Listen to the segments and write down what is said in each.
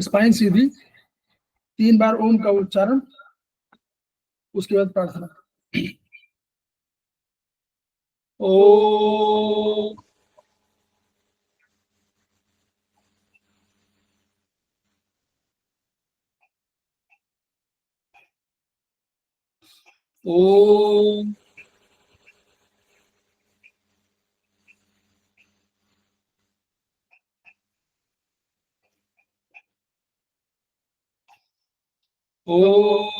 Spine सीधी, 3 बार ओम का उच्चारण, उसके बाद प्रार्थना। ओ ओम ओम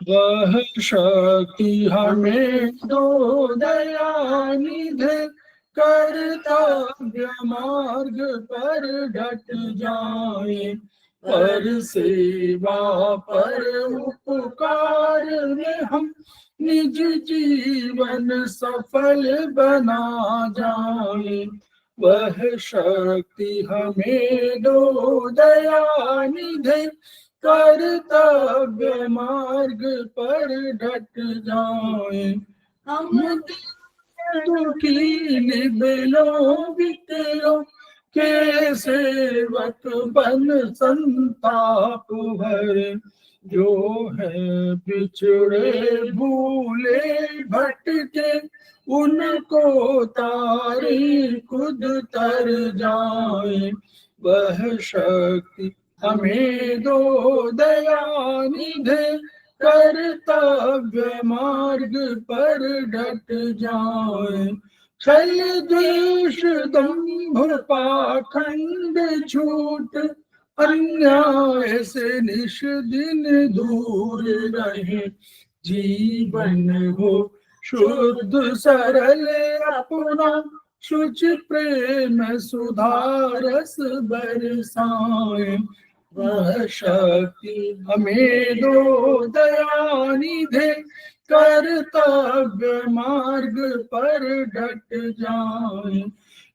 वह शक्ति हमें दो दयानिधि, कर्तव्य मार्ग पर डट जाए, पर सेवा पर उपकार में हम निज जीवन सफल बना जाए। वह शक्ति हमें दो दयानिधि, कर्तव्य मार्ग पर डट जाए। हम दुखी निबलो बितलो के सेवक बन संताप भरे, जो है बिछड़े भूले भटके, उनको तारी खुद तर जाए। वह शक्ति हमें दो दयानिधि, कर्तव्य मार्ग पर डट जाए। छल द्वेष दंभ पाखंड झूठ, अन्याय से निश दिन दूर रहे, जीवन हो शुद्ध सरल अपना, शुच प्रेम सुधारस बरसाए। वह शक्ति हमें दो दयानिधि, कर्तव्य मार्ग पर डट जाए।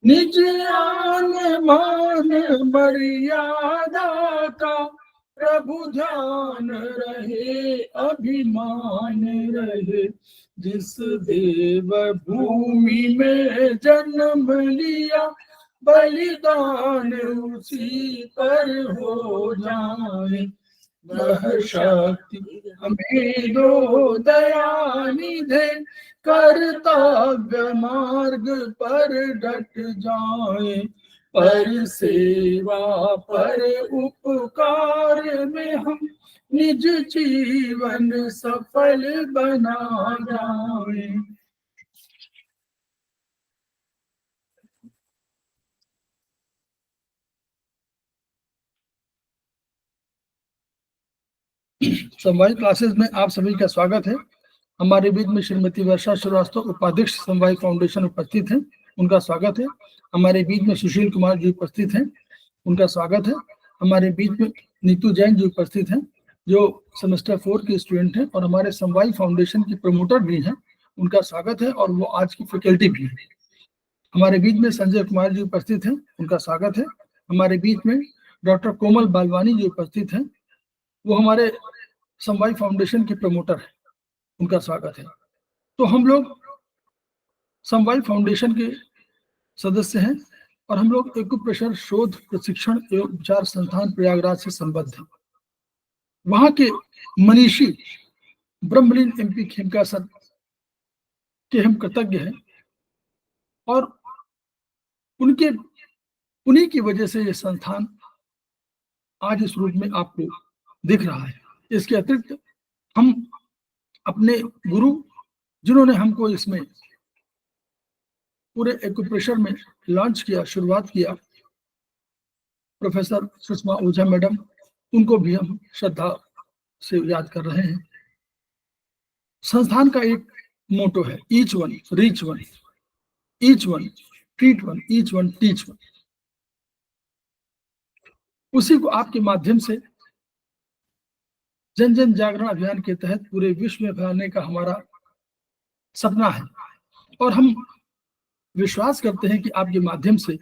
निज आन मान मर्यादा का प्रभु ध्यान रहे, अभिमान रहे, जिस देव भूमि में जन्म लिया, बलिदान उसी पर हो जाए। वह शक्ति हमें दो दयानिधि, कर्तव्य मार्ग पर डट जाए, पर सेवा पर उपकार में हम निज जीवन सफल बना जाए। समवाय क्लासेस में आप सभी का स्वागत है। हमारे बीच में श्रीमती वर्षा श्रीवास्तव, उपाध्यक्ष समवाय फाउंडेशन उपस्थित हैं, उनका स्वागत है। हमारे बीच में सुशील कुमार जी उपस्थित हैं, उनका स्वागत है। हमारे बीच में नीतू जैन जी उपस्थित हैं, जो सेमेस्टर 4 की स्टूडेंट हैं और हमारे समवाय फाउंडेशन की प्रमोटर भी हैं, उनका स्वागत है और वो आज की फैकल्टी भी है। हमारे बीच में संजय कुमार जी उपस्थित हैं, उनका स्वागत है। हमारे बीच में डॉक्टर कोमल बालवानी जी उपस्थित हैं, वो हमारे समवाय फाउंडेशन के प्रमोटर हैं, उनका स्वागत है। तो हम लोग समवाय फाउंडेशन के सदस्य हैं और हम लोग एक्यूप्रेशर शोध प्रशिक्षण एवं उपचार संस्थान प्रयागराज से संबद्ध हैं। वहां के मनीषी ब्रह्मलीन एमपी खेमका सर के हम कृतज्ञ हैं और उन्हीं की वजह से ये संस्थान आज इस रूप में आपको दिख रहा है। इसके अतिरिक्त हम अपने गुरु, जिन्होंने हमको इसमें पूरे एक्यूप्रेशर में लॉन्च किया, शुरुआत किया, प्रोफेसर सुषमा ओझा मैडम, उनको भी हम श्रद्धा से याद कर रहे हैं। संस्थान का एक मोटो है, each one reach one, each one treat one, each one teach one. उसी को आपके माध्यम से जन जन जागरण अभियान के तहत पूरे विश्व में फैलाने का हमारा सपना है और हम विश्वास करते हैं कि आपके माध्यम से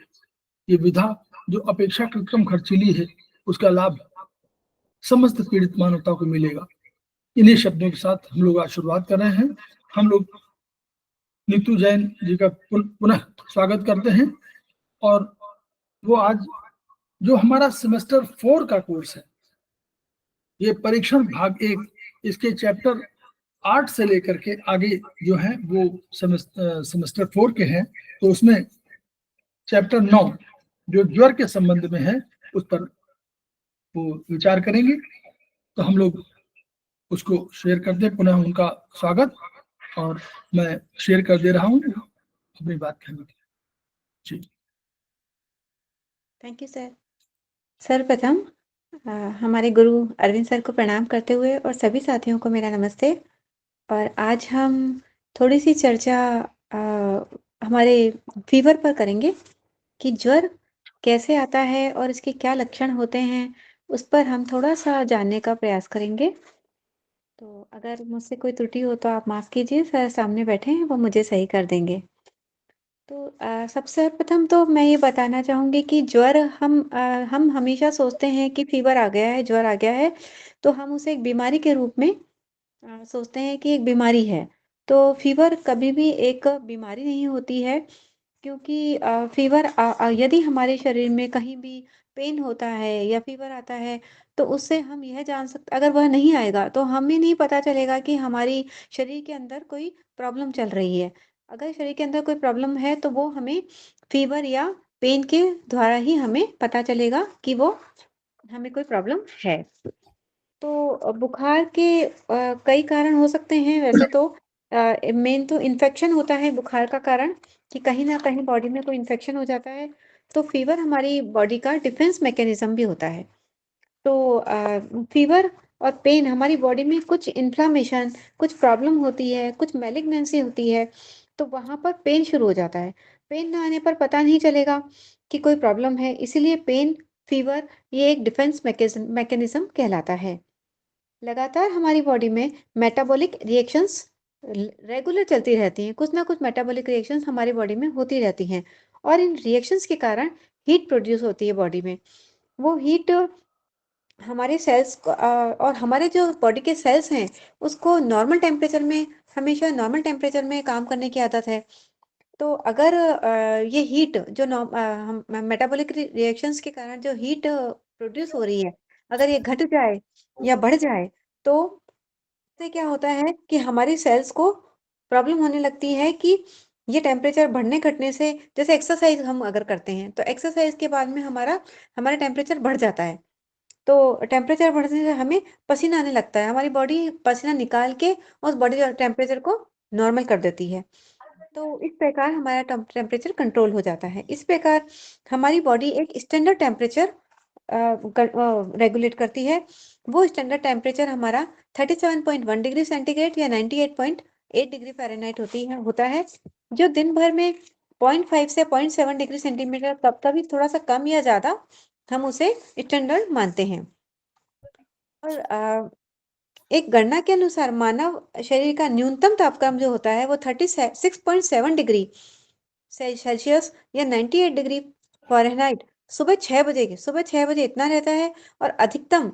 ये विधा जो अपेक्षाकृत कम खर्चीली है, उसका लाभ समस्त पीड़ित मानवता को मिलेगा। इन्हीं शब्दों के साथ हम लोग आज शुरुआत कर रहे हैं। हम लोग नीतू जैन जी का पुनः स्वागत करते हैं। और वो आज जो हमारा सेमेस्टर 4 का कोर्स है, ये परीक्षण भाग 1, इसके चैप्टर 8 से लेकर के आगे जो है वो सेमेस्टर 4 के हैं। तो उसमें चैप्टर 9 जो ज्वर के संबंध में है, उस पर वो विचार करेंगे। तो हम लोग उसको शेयर करते हैं। पुनः उनका स्वागत, और मैं शेयर कर दे रहा हूँ अपनी बात कहने के लिए। जी, थैंक यू सर। सर्वप्रथम हमारे गुरु अरविंद सर को प्रणाम करते हुए और सभी साथियों को मेरा नमस्ते। और आज हम थोड़ी सी चर्चा हमारे फीवर पर करेंगे कि ज्वर कैसे आता है और इसके क्या लक्षण होते हैं, उस पर हम थोड़ा सा जानने का प्रयास करेंगे। तो अगर मुझसे कोई त्रुटि हो तो आप माफ़ कीजिए, सर सामने बैठे हैं, वो मुझे सही कर देंगे। तो सबसे प्रथम तो मैं ये बताना चाहूँगी कि ज्वर हम हमेशा सोचते हैं कि फ़ीवर आ गया है, ज्वर आ गया है, तो हम उसे एक बीमारी के रूप में सोचते हैं कि एक बीमारी है। तो फ़ीवर कभी भी एक बीमारी नहीं होती है, क्योंकि फ़ीवर यदि हमारे शरीर में कहीं भी पेन होता है या फ़ीवर आता है, तो उससे हम यह जान सकते, अगर वह नहीं आएगा, तो हमें नहीं पता चलेगा कि हमारी शरीर के अंदर कोई प्रॉब्लम चल रही है। अगर शरीर के अंदर कोई प्रॉब्लम है, तो वो हमें फ़ीवर या पेन के द्वारा ही हमें पता चलेगा कि वो हमें कोई प्रॉब्लम है। तो बुखार के कई कारण हो सकते हैं वैसे तो। मेन तो इन्फेक्शन होता है बुखार का कारण, कि कहीं न कहीं बॉडी में कोई इन्फेक्शन हो जाता है। तो फ़ीवर हमारी बॉडी का डिफेंस मैकेनिज़्म भी होता है। तो फ़ीवर और पेन हमारी बॉडी में कुछ इन्फ्लेमेशन, कुछ प्रॉब्लम होती है, कुछ मैलिग्नेंसी होती है, तो वहाँ पर पेन शुरू हो जाता है। पेन ना आने पर पता नहीं चलेगा कि कोई प्रॉब्लम है, इसीलिए पेन, फ़ीवर ये एक डिफेंस मैकेनिज़्म कहलाता है। लगातार हमारी बॉडी में मेटाबॉलिक रिएक्शंस रेगुलर चलती रहती हैं। कुछ ना कुछ मेटाबॉलिक रिएक्शंस हमारी बॉडी में होती रहती हैं, और इन रिएक्शंस के कारण हीट प्रोड्यूस होती है बॉडी में। वो हीट हमारे सेल्स को और हमारे जो बॉडी के सेल्स हैं, उसको नॉर्मल टेम्परेचर में, हमेशा नॉर्मल टेम्परेचर में काम करने की आदत है। तो अगर ये हीट जो हम मेटाबॉलिक रिएक्शंस के कारण जो हीट प्रोड्यूस हो रही है, अगर ये घट जाए या बढ़ जाए, तो इससे क्या होता है कि हमारी सेल्स को प्रॉब्लम होने लगती है कि ये टेम्परेचर बढ़ने घटने से, जैसे एक्सरसाइज हम अगर करते हैं, तो एक्सरसाइज के बाद में हमारा टेम्परेचर बढ़ जाता है। तो टेम्परेचर बढ़ने से हमें पसीना आने लगता है, हमारी बॉडी पसीना निकाल के उस बॉडी टेम्परेचर को नॉर्मल कर देती है। तो इस प्रकार हमारा टेम्परेचर कंट्रोल हो जाता है। इस प्रकार हमारी बॉडी एक स्टैंडर्ड टेम्परेचर रेगुलेट करती है। वो स्टैंडर्ड टेम्परेचर हमारा 37.1 डिग्री सेंटीग्रेड या 98.8 डिग्री फ़ारेनहाइट होता है, जो दिन भर में 0.5 से 0.7 डिग्री सेंटीमीटर, कभी थोड़ा-सा कम या ज़्यादा हम उसे स्टैंडर्ड मानते हैं। और एक गणना के अनुसार मानव शरीर का न्यूनतम तापमान जो होता है, वो 36.7 डिग्री सेल्सियस या 98 डिग्री फ़ारेनहाइट सुबह 6 बजे इतना रहता है, और अधिकतम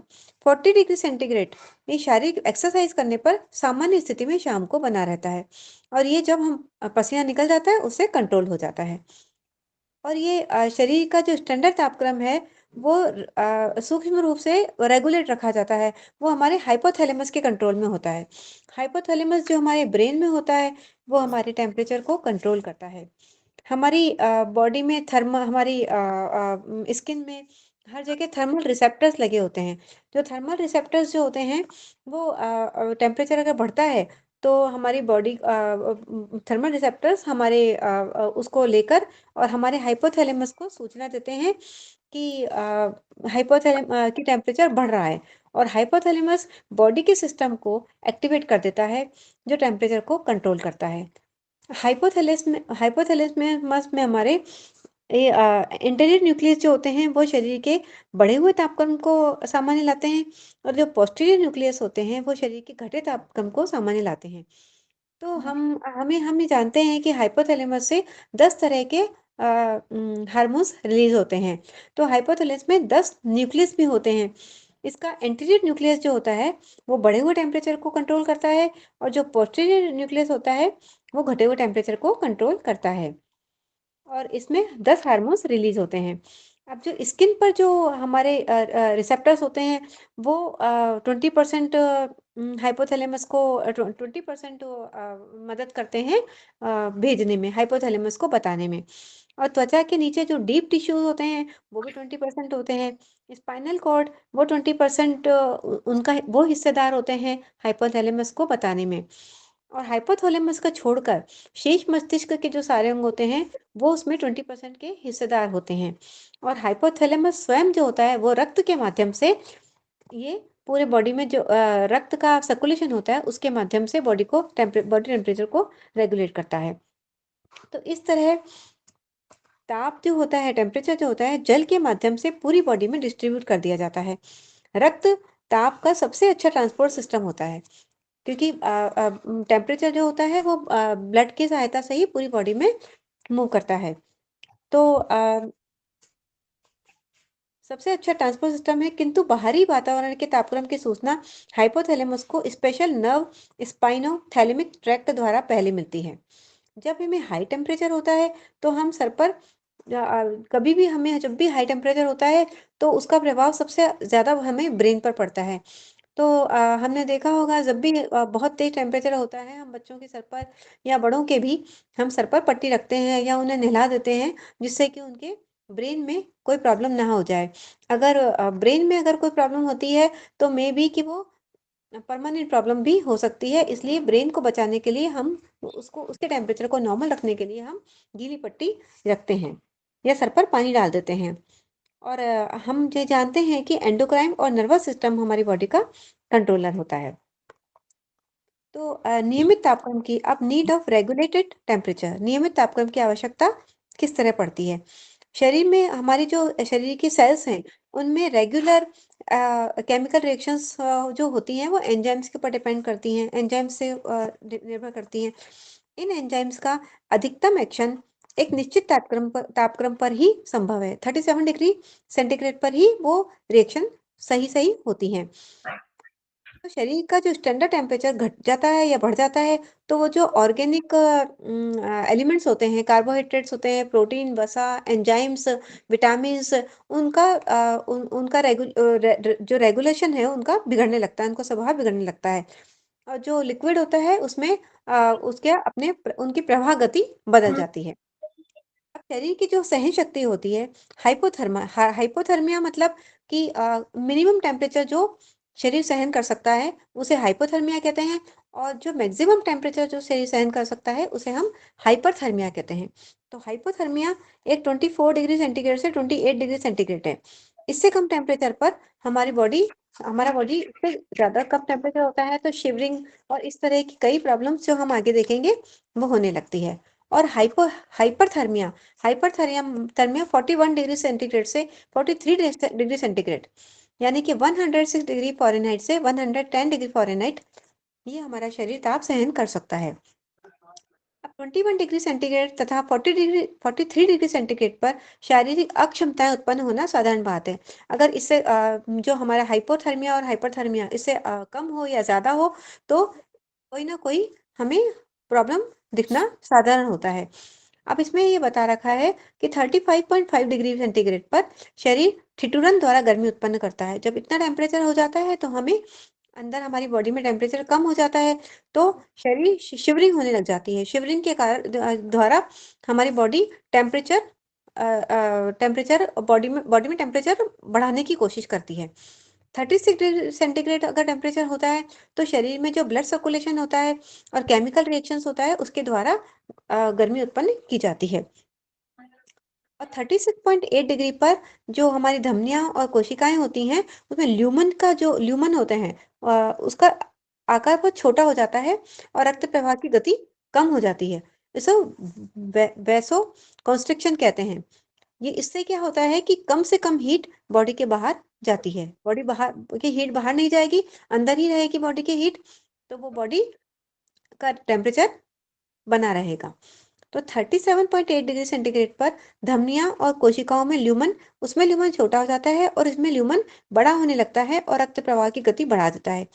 40 डिग्री सेंटीग्रेड ये शारीरिक एक्सरसाइज करने पर सामान्य स्थिति में शाम को बना रहता है। और ये जब हम पसीना निकल जाता है, उससे कंट्रोल हो जाता है। और ये शरीर का जो स्टैंडर्ड तापक्रम है, वो सूक्ष्म रूप से रेगुलेट रखा जाता है। वो हमारे हाइपोथैलेमस के कंट्रोल में होता है। हाइपोथैलेमस जो हमारे ब्रेन में होता है, वो हमारे टेम्परेचर को कंट्रोल करता है। हमारी बॉडी में हमारी स्किन में हर जगह थर्मल रिसेप्टर्स लगे होते हैं। जो थर्मल रिसेप्टर्स जो होते हैं, वो टेम्परेचर अगर बढ़ता है, तो हमारी बॉडी थर्मल रिसेप्टर्स उसको लेकर और हमारे हाइपोथैलेमस को सूचना देते हैं कि कि टेम्परेचर बढ़ रहा है, और हाइपोथैलेमस बॉडी के सिस्टम को एक्टिवेट कर देता है, जो टेम्परेचर को कंट्रोल करता है। हाइपोथैलेमस में हमारे ये इंटीरियर न्यूक्लियस जो होते हैं, वो शरीर के बढ़े हुए तापक्रम को सामान्य लाते हैं, और जो पोस्टीरियर न्यूक्लियस होते हैं, वो शरीर के घटे तापक्रम को सामान्य लाते हैं। तो हम ये जानते हैं कि हाइपोथैलेमस से 10 तरह के हार्मोन्स रिलीज़ होते हैं। तो हाइपोथैलेमस में 10 न्यूक्लियस भी होते हैं। इसका एंटीरियर न्यूक्लियस जो होता है वो बढ़े हुए टेम्परेचर को कंट्रोल करता है, और जो पोस्टीरियर न्यूक्लियस होता है वो घटे हुए टेम्परेचर को कंट्रोल करता है। और इसमें 10 हार्मोन्स रिलीज होते हैं। अब जो स्किन पर जो हमारे रिसेप्टर्स होते हैं वो 20% हाइपोथैलेमस को 20% मदद करते हैं भेजने में, हाइपोथैलेमस को बताने में। और त्वचा के नीचे जो डीप टिश्यूज होते हैं वो भी 20% होते हैं। स्पाइनल कॉर्ड वो 20% उनका वो हिस्सेदार होते हैं हाइपोथैलेमस को बताने में। और हाइपोथैलेमस का छोड़कर शेष मस्तिष्क के जो सारे अंग होते हैं वो उसमें 20% के हिस्सेदार होते हैं। और हाइपोथैलेमस स्वयं जो होता है वो रक्त के माध्यम से ये पूरे बॉडी में जो रक्त का सर्कुलेशन होता है उसके माध्यम से बॉडी टेम्परेचर को रेगुलेट करता है। तो इस तरह ताप जो होता है, टेम्परेचर जो होता है, जल के माध्यम से पूरी बॉडी में डिस्ट्रीब्यूट कर दिया जाता है। रक्त ताप का सबसे अच्छा ट्रांसपोर्ट सिस्टम होता है, क्योंकि टेम्परेचर जो होता है वो ब्लड की सहायता से ही पूरी बॉडी में मूव करता है। तो सबसे अच्छा ट्रांसपोर्ट सिस्टम है, किंतु बाहरी वातावरण के तापक्रम की सूचना हाइपोथैलेमस को स्पेशल नर्व स्पाइनोथैलेमिक ट्रैक्ट द्वारा पहले मिलती है। जब हमें हाई टेम्परेचर होता है तो हम सर पर कभी भी हमें जब भी हाई टेम्परेचर होता है तो उसका प्रभाव सबसे ज्यादा हमें ब्रेन पर पड़ता है। तो हमने देखा होगा जब भी बहुत तेज टेम्परेचर होता है हम बच्चों के सर पर या बड़ों के भी हम सर पर पट्टी रखते हैं या उन्हें नहला देते हैं, जिससे कि उनके ब्रेन में कोई प्रॉब्लम ना हो जाए। अगर ब्रेन में अगर कोई प्रॉब्लम होती है तो मे बी कि वो परमानेंट प्रॉब्लम भी हो सकती है, इसलिए ब्रेन को बचाने के लिए हम उसको उसके टेम्परेचर को नॉर्मल रखने के लिए हम गीली पट्टी रखते हैं या सर पर पानी डाल देते हैं। और हम ये जानते हैं कि एंडोक्राइन और नर्वस सिस्टम हमारी बॉडी का कंट्रोलर होता है। तो नियमित तापक्रम की अब नीड ऑफ रेगुलेटेड टेम्परेचर, नियमित तापक्रम की आवश्यकता किस तरह पड़ती है? शरीर में हमारी जो शरीर की सेल्स हैं उनमें रेगुलर केमिकल रिएक्शंस जो होती हैं वो एंजाइम्स के ऊपर डिपेंड करती हैं, एंजाइम्स से निर्भर करती हैं। इन एंजाइम्स का अधिकतम एक्शन एक निश्चित तापक्रम पर ही संभव है। 37 डिग्री सेंटीग्रेड पर ही वो रिएक्शन सही सही होती हैं। तो शरीर का जो स्टैंडर्ड टेम्परेचर घट जाता है या बढ़ जाता है तो वो जो ऑर्गेनिक एलिमेंट्स होते हैं, कार्बोहाइड्रेट्स होते हैं, प्रोटीन, वसा, एंजाइम्स, विटामिन्स, उनका जो रेगुलेशन है उनका बिगड़ने लगता है, उनका स्वभाव बिगड़ने लगता है। और जो लिक्विड होता है उसमें उसके अपने उनकी प्रवाह गति बदल जाती है। अब शरीर की जो सहन शक्ति होती है, हाइपोथर्मिया मतलब कि मिनिमम टेम्परेचर जो शरीर सहन कर सकता है उसे हाइपोथर्मिया कहते हैं, और जो मैक्सिमम टेम्परेचर जो शरीर सहन कर सकता है उसे हम हाइपरथर्मिया कहते हैं। तो हाइपोथर्मिया एक 24 डिग्री सेंटीग्रेड से 28 डिग्री सेंटीग्रेड है। इससे कम टेम्परेचर पर हमारा बॉडी से ज्यादा कम टेम्परेचर होता है तो शिवरिंग और इस तरह की कई प्रॉब्लम्स जो हम आगे देखेंगे वो होने लगती है। और हाइपरथर्मिया हाइपरथर्मिया थर्मिया 41 डिग्री सेंटीग्रेड से 43 डिग्री सेंटीग्रेड, यानी कि 106 डिग्री फ़ारेनहाइट से 110 डिग्री फ़ारेनहाइट ये हमारा शरीर ताप सहन कर सकता है। अब 21 डिग्री सेंटीग्रेड तथा 43 डिग्री सेंटीग्रेड पर शारीरिक अक्षमताएं उत्पन्न होना साधारण बात है। अगर इससे जो हमारा हाइपोथर्मिया और हाइपरथर्मिया इससे कम हो या ज्यादा हो तो कोई ना कोई हमें प्रॉब्लम दिखना साधारण होता है। अब इसमें ये बता रखा है कि 35.5 डिग्री सेंटीग्रेड पर शरीर ठिठुरन द्वारा गर्मी उत्पन्न करता है। जब इतना टेम्परेचर हो जाता है तो हमें अंदर हमारी बॉडी में टेम्परेचर कम हो जाता है तो शरीर शिवरिंग होने लग जाती है। शिवरिंग के कारण द्वारा हमारी बॉडी टेम्परेचर टेम्परेचर बॉडी में टेम्परेचर बढ़ाने की कोशिश करती है। 36 डिग्री सेंटीग्रेड अगर टेम्परेचर होता है तो शरीर में जो ब्लड सर्कुलेशन होता है और केमिकल रिएक्शंस होता है उसके द्वारा गर्मी उत्पन्न की जाती है। और 36.8 डिग्री पर जो हमारी धमनियां और कोशिकाएं होती हैं उसमें ल्यूमन होते हैं उसका आकार बहुत छोटा हो जाता है और रक्त प्रवाह की गति कम हो जाती है। इसे वैसो कॉन्स्ट्रिक्शन कहते हैं। ये इससे क्या होता है कि कम से कम हीट बॉडी के बाहर जाती है, बॉडी बाहर की हीट बाहर नहीं जाएगी, अंदर ही रहेगी बॉडी की हीट, तो वो बॉडी का टेम्परेचर बना रहेगा। तो 37.8 डिग्री सेंटीग्रेड पर धमनियां और कोशिकाओं में ल्यूमन, उसमें ल्यूमन छोटा हो जाता है और इसमें ल्यूमन बड़ा होने लगता है और रक्त प्रवाह की गति बढ़ा देता है।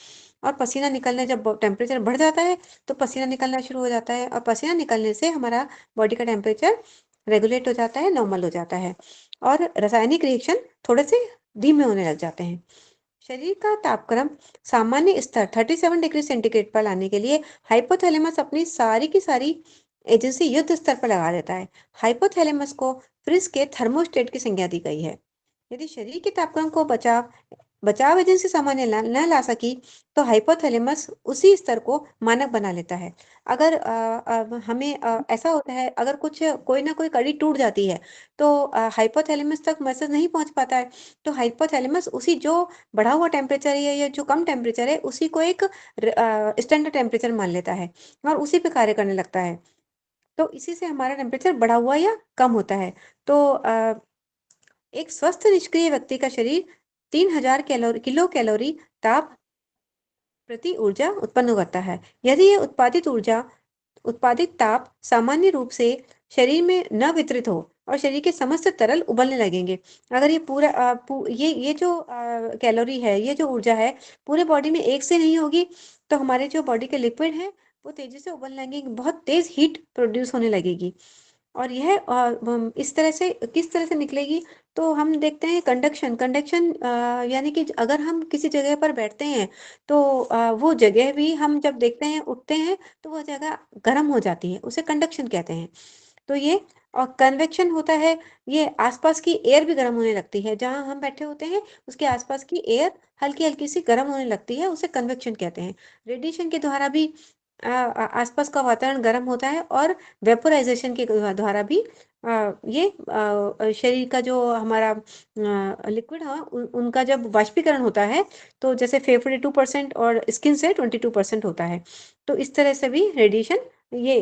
और पसीना निकलने, जब टेम्परेचर बढ़ जाता है तो पसीना निकलना शुरू हो जाता है और पसीना निकलने से हमारा बॉडी का टेम्परेचर रेगुलेट हो जाता है, नॉर्मल हो जाता है और रासायनिक रिएक्शन थोड़े से धीमे होने लग जाते हैं। शरीर का तापक्रम सामान्य स्तर 37 डिग्री सेंटीग्रेड पर लाने के लिए हाइपोथैलेमस अपनी सारी की सारी एजेंसी युद्ध स्तर पर लगा देता है। हाइपोथैलेमस को फ्रिज के थर्मोस्टेट की संज्ञा दी गई है। यदि शरीर के तापक्रम को बचाव बचाव एजेंसी सामान्य न ला सकी तो हाइपोथैलेमस उसी स्तर को मानक बना लेता है। अगर हमें ऐसा होता है, अगर कुछ कोई ना कोई कड़ी टूट जाती है तो हाइपोथैलेमस तक मैसेज नहीं पहुंच पाता है, तो हाइपोथैलेमस उसी जो बढ़ा हुआ टेम्परेचर है या जो कम टेम्परेचर है उसी को एक स्टैंडर्ड टेम्परेचर मान लेता है और उसी पे कार्य करने लगता है। तो इसी से हमारा टेम्परेचर बढ़ा हुआ या कम होता है। तो एक स्वस्थ निष्क्रिय व्यक्ति का शरीर 3000 किलो कैलोरी ताप प्रति ऊर्जा उत्पन्न करता है। यदि ये उत्पादित ताप सामान्य रूप से शरीर में न वितरित हो और शरीर के समस्त तरल उबलने लगेंगे, अगर ये पूरा ये जो कैलोरी है, ये जो ऊर्जा है पूरे बॉडी में एक से नहीं होगी तो हमारे जो बॉडी के लिक्विड है वो तेजी से उबलने लगेंगे, बहुत तेज हीट प्रोड्यूस होने लगेगी। और यह इस तरह से किस तरह से निकलेगी, तो हम देखते हैं कंडक्शन कंडक्शन यानी कि अगर हम किसी जगह पर बैठते हैं तो वो जगह भी हम जब देखते हैं उठते हैं तो वह जगह गर्म हो जाती है, उसे कंडक्शन कहते हैं। तो ये और कन्वेक्शन होता है, ये आसपास की एयर भी गर्म होने लगती है, जहां हम बैठे होते हैं उसके आसपास की एयर हल्की हल्की सी गर्म होने लगती है, उसे कन्वेक्शन कहते हैं। रेडिएशन के द्वारा भी आसपास का वातावरण गर्म होता है और वेपोराइजेशन के द्वारा भी ये शरीर का जो हमारा लिक्विड है उनका जब वाष्पीकरण होता है तो जैसे फेफड़े 2% और स्किन से 22% होता है, तो इस तरह से भी रेडिएशन ये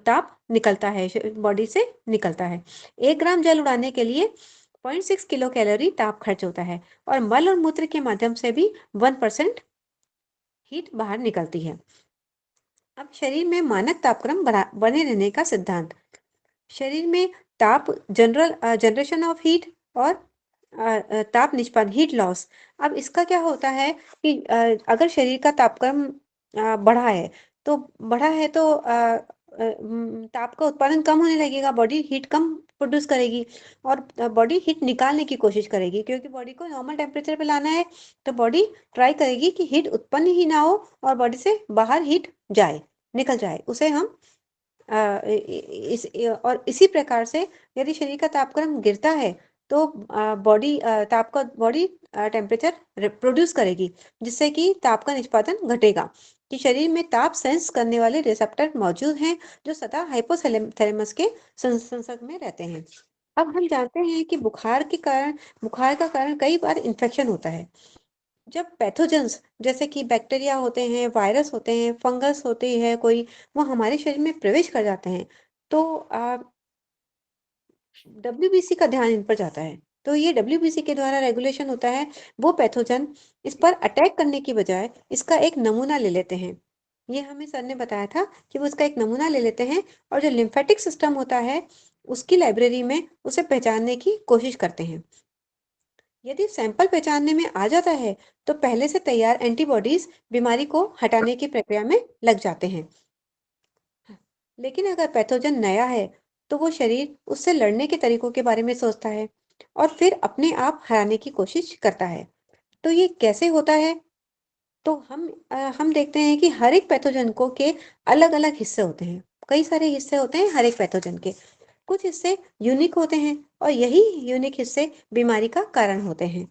ताप निकलता है, बॉडी से निकलता है। 1 ग्राम जल उड़ाने के लिए 0.6 किलो कैलोरी ताप खर्च होता है और मल और मूत्र के माध्यम से भी 1% हीट बाहर निकलती है। अब शरीर में मानक तापक्रम बने रहने का सिद्धांत। शरीर में ताप जनरेशन ऑफ हीट और ताप निष्पादन हीट लॉस। अब इसका क्या होता है कि अगर शरीर का तापक्रम बढ़ा है तो ताप का उत्पादन कम होने लगेगा, बॉडी हीट कम प्रोड्यूस करेगी और बॉडी हीट निकालने की कोशिश करेगी, क्योंकि बॉडी को नॉर्मल टेम्परेचर पे लाना है तो बॉडी ट्राई करेगी कि हीट उत्पन्न ही ना हो और बॉडी से बाहर हीट निकल जाए, उसे हम और इसी प्रकार से यदि शरीर का तापक्रम गिरता है तो बॉडी टेम्परेचर प्रोड्यूस करेगी, जिससे कि ताप का निष्पादन घटेगा। कि शरीर में ताप सेंस करने वाले रिसेप्टर मौजूद हैं जो सदा हाइपोथैलेमस के संसर्ग में रहते हैं। अब हम जानते हैं कि बुखार का कारण कई बार इन्फेक्शन होता है। जब पैथोजेंस जैसे कि बैक्टीरिया होते हैं, वायरस होते हैं, फंगस होते हैं कोई, वो हमारे शरीर में प्रवेश कर जाते हैं तो डब्ल्यूबीसी का ध्यान इन पर जाता है। तो ये डब्ल्यूबीसी के द्वारा रेगुलेशन होता है। वो पैथोजन इस पर अटैक करने की बजाय इसका एक नमूना ले लेते हैं। ये हमें सर ने बताया था कि वो इसका एक नमूना ले लेते हैं और जो लिम्फेटिक सिस्टम होता है उसकी लाइब्रेरी में उसे पहचानने की कोशिश करते हैं। यदि सैंपल पहचानने में आ जाता है तो पहले से तैयार एंटीबॉडीज बीमारी को हटाने की प्रक्रिया में लग जाते हैं। लेकिन अगर पैथोजन नया है तो वो शरीर उससे लड़ने के तरीकों के बारे में सोचता है और फिर अपने आप हराने की कोशिश करता है। तो ये कैसे होता है? तो हम देखते हैं कि हर एक पैथोजन को के अलग अलग हिस्से होते हैं, कई सारे हिस्से होते हैं हर एक पैथोजन के। कुछ हिस्से यूनिक होते हैं और यही यूनिक हिस्से बीमारी का कारण होते हैं।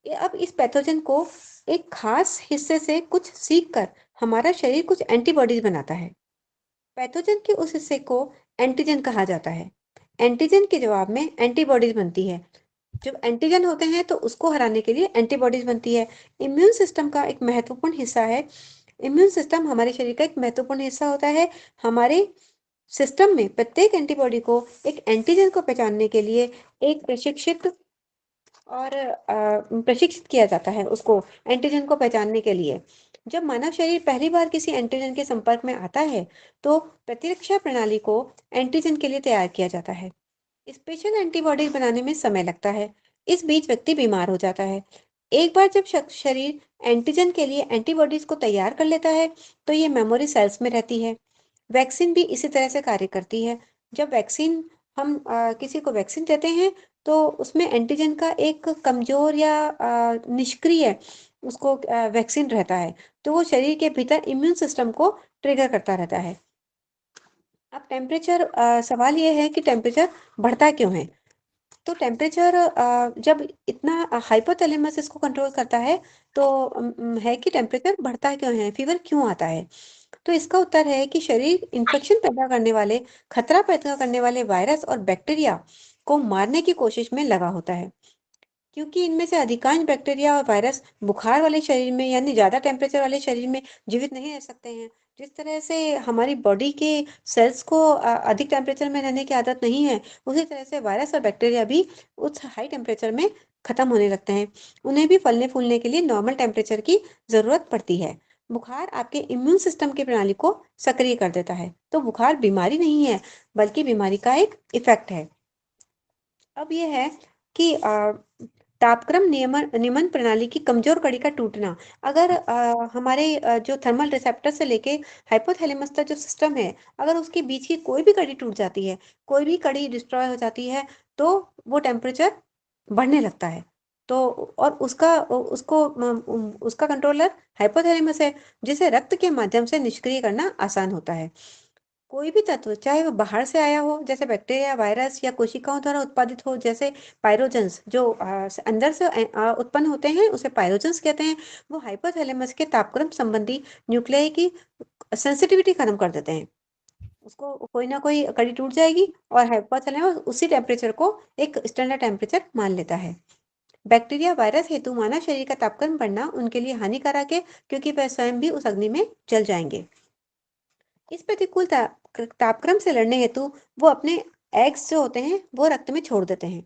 अब इस पैथोजन को एक खास हिस्से से कुछ सीख कर हमारा शरीर कुछ एंटीबॉडीज बनाता है। पैथोजन के उस हिस्से को एंटीजन कहा जाता है। एंटीजन के जवाब में एंटीबॉडीज बनती है। जब एंटीजन होते हैं तो उसको हराने के लिए एंटीबॉडीज बनती है। इम्यून सिस्टम का एक महत्वपूर्ण हिस्सा है। इम्यून सिस्टम हमारे शरीर का एक महत्वपूर्ण हिस्सा होता है। हमारे सिस्टम में प्रत्येक एंटीबॉडी को एक एंटीजन को पहचानने के लिए एक प्रशिक्षित किया जाता है उसको एंटीजन को पहचानने के लिए। जब मानव शरीर पहली बार किसी एंटीजन के संपर्क में आता है तो प्रतिरक्षा प्रणाली को एंटीजन के लिए तैयार किया जाता है। स्पेशल एंटीबॉडीज बनाने में समय लगता है। इस बीच व्यक्ति बीमार हो जाता है। एक बार जब शरीर एंटीजन के लिए एंटीबॉडीज को तैयार कर लेता है तो ये मेमोरी सेल्स में रहती है। वैक्सीन भी इसी तरह से कार्य करती है। जब वैक्सीन हम किसी को वैक्सीन देते हैं तो उसमें एंटीजन का एक कमजोर या निष्क्रिय उसको वैक्सीन रहता है, तो वो शरीर के भीतर इम्यून सिस्टम को ट्रिगर करता रहता है। अब टेम्परेचर सवाल ये है कि टेम्परेचर बढ़ता क्यों है? तो टेम्परेचर जब इतना हाइपोथैलेमस इसको कंट्रोल करता है तो है कि टेम्परेचर बढ़ता क्यों है, फीवर क्यों आता है? तो इसका उत्तर है कि शरीर इन्फेक्शन पैदा करने वाले, खतरा पैदा करने वाले वायरस और बैक्टीरिया को मारने की कोशिश में लगा होता है। क्योंकि इनमें से अधिकांश बैक्टीरिया और वायरस बुखार वाले शरीर में यानी ज़्यादा टेम्परेचर वाले शरीर में जीवित नहीं रह सकते हैं। जिस तरह से हमारी बॉडी के सेल्स को अधिक टेम्परेचर में रहने की आदत नहीं है, उसी तरह से वायरस और बैक्टीरिया भी उस हाई टेम्परेचर में खत्म होने लगते हैं। उन्हें भी फलने-फूलने के लिए नॉर्मल टेम्परेचर की ज़रूरत पड़ती है। बुखार आपके इम्यून सिस्टम की प्रणाली को सक्रिय कर देता है। तो बुखार बीमारी नहीं है, बल्कि बीमारी का एक इफ़ेक्ट है। अब ये है कि तापक्रम नियमन प्रणाली की कमजोर कड़ी का टूटना। अगर हमारे जो थर्मल रिसेप्टर से लेके हाइपोथैलेमस तक जो सिस्टम है, अगर उसके बीच की कोई भी कड़ी टूट जाती है, कोई भी कड़ी डिस्ट्रॉय हो जाती है, तो वो टेम्परेचर बढ़ने लगता है। तो और उसका कंट्रोलर हाइपोथैलेमस है, जिसे रक्त के माध्यम से निष्क्रिय करना आसान होता है। कोई भी तत्व चाहे वो बाहर से आया हो जैसे बैक्टीरिया, वायरस या कोशिकाओं द्वारा उत्पादित हो जैसे पाइरोजेंस जो अंदर से उत्पन्न होते हैं उसे पाइरोजेंस कहते हैं। वो हाइपोथैलेमस के तापक्रम संबंधी न्यूक्लियाई की सेंसिटिविटी खत्म कर देते हैं। उसको कोई ना कोई कड़ी टूट जाएगी और हाइपोथैलेमस उसी टेम्परेचर को एक स्टैंडर्ड टेम्परेचर मान लेता है। बैक्टीरिया वायरस हेतु मानव शरीर का तापक्रम बढ़ना उनके लिए हानिकारक है, क्योंकि वह स्वयं भी उस अग्नि में जल जाएंगे। इस प्रतिकूल तापक्रम से लड़ने हेतु वो अपने एग्स जो होते हैं वो रक्त में छोड़ देते हैं,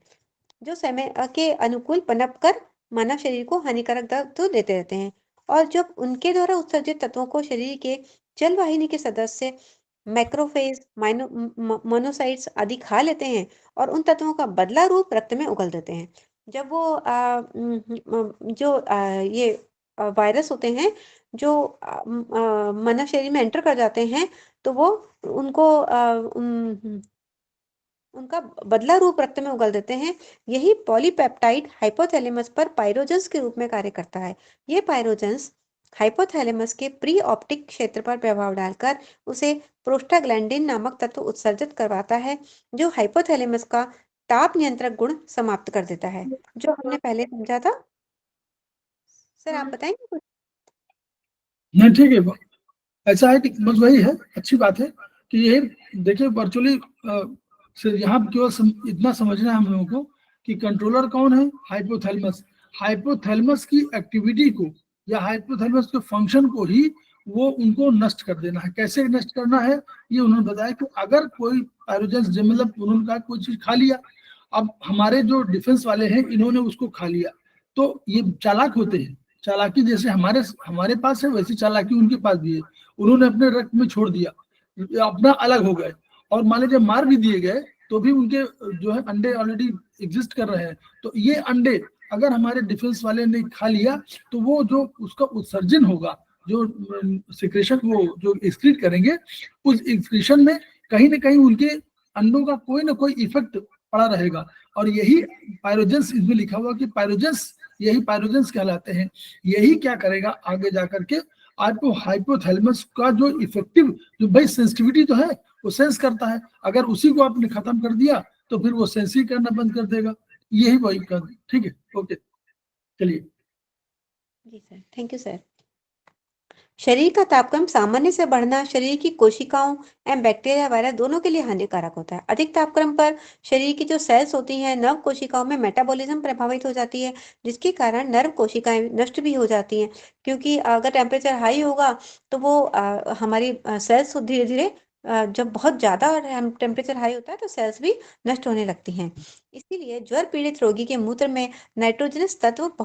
जो समय के अनुकूल पनप कर मानव शरीर को हानिकारक तत्व देते रहते हैं। और जब उनके द्वारा उत्सर्जित तत्वों को शरीर के जल वाहिनी के सदस्य मैक्रोफेज, मोनोसाइट्स आदि खा लेते हैं और उन तत्वों का बदला रूप रक्त में उगल देते हैं। जब वो ये वायरस होते हैं जो मानव शरीर में एंटर कर जाते हैं, तो वो उनको उनका बदला रूप रक्त में उगल देते हैं। यही पॉलीपेप्टाइड हाइपोथैलेमस पर पाइरोजेंस के रूप में कार्य करता है। ये पाइरोजेंस हाइपोथैलेमस के प्री ऑप्टिक क्षेत्र पर प्रभाव डालकर उसे प्रोस्टाग्लैंडिन नामक तत्व उत्सर्जित करवाता है, जो हाइपोथैलेमस का ताप नियंत्रक गुण समाप्त कर देता है, जो हमने पहले समझा था। सर आप बताएंगे कुछ? नहीं, ठीक है। ऐसा है कि बस वही है, अच्छी बात है कि ये देखिए वर्चुअली से यहाँ केवल इतना समझना है हम लोगों को कि कंट्रोलर कौन है, हाइपोथैलेमस। हाइपोथैलेमस की एक्टिविटी को या हाइपोथैलेमस के फंक्शन को ही वो उनको नष्ट कर देना है। कैसे नष्ट करना है ये उन्होंने बताया कि अगर कोई पायरोजेंस मतलब उन्होंने कहा कोई चीज खा लिया, अब हमारे जो डिफेंस वाले हैं इन्होंने उसको खा लिया, तो ये चालाक होते हैं। चालाकी जैसे हमारे हमारे पास है वैसी चालाकी उनके पास भी है। उन्होंने अपने रक्त में छोड़ दिया, अपना अलग हो गए, और मान लीजिए मार भी दिए गए तो भी उनके जो है अंडे ऑलरेडी एग्जिस्ट कर रहे हैं। तो ये अंडे अगर हमारे डिफेंस वाले ने खा लिया तो वो जो उसका उत्सर्जन होगा, जो सिक्रेशन वो जो एक्सक्रीट करेंगे, उस एक्सक्रीशन में कहीं ना कहीं उनके अंडों का कोई ना कोई इफेक्ट पड़ा रहेगा। और यही पायरोजेंस, इसमें लिखा हुआ कि पायरोजेंस, यही पायरोजेंस कहलाते हैं। यही क्या करेगा आगे जाकर के, आपको हाइपोथैलेमस का जो इफेक्टिव, जो भाई सेंसिटिविटी तो है, वो सेंस करता है, अगर उसी को आपने खत्म कर दिया तो फिर वो सेंस ही करना बंद कर देगा। यही वही कर, ठीक है, ओके, चलिए। जी सर, थैंक यू सर। शरीर का तापक्रम सामान्य से बढ़ना शरीर की कोशिकाओं एवं बैक्टीरिया वायरस दोनों के लिए हानिकारक होता है। अधिक तापक्रम पर शरीर की जो सेल्स होती हैं नर्व कोशिकाओं में मेटाबॉलिज्म प्रभावित हो जाती है, जिसके कारण नर्व कोशिकाएं नष्ट भी हो जाती हैं। क्योंकि अगर टेम्परेचर हाई होगा तो वो हमारी सेल्स धीरे धीरे जब बहुत ज़्यादा टेम्परेचर हाई होता है तो सेल्स भी नष्ट होने लगती हैं। इसीलिए ज्वर पीड़ित रोगी के मूत्र में नाइट्रोजनस तत्व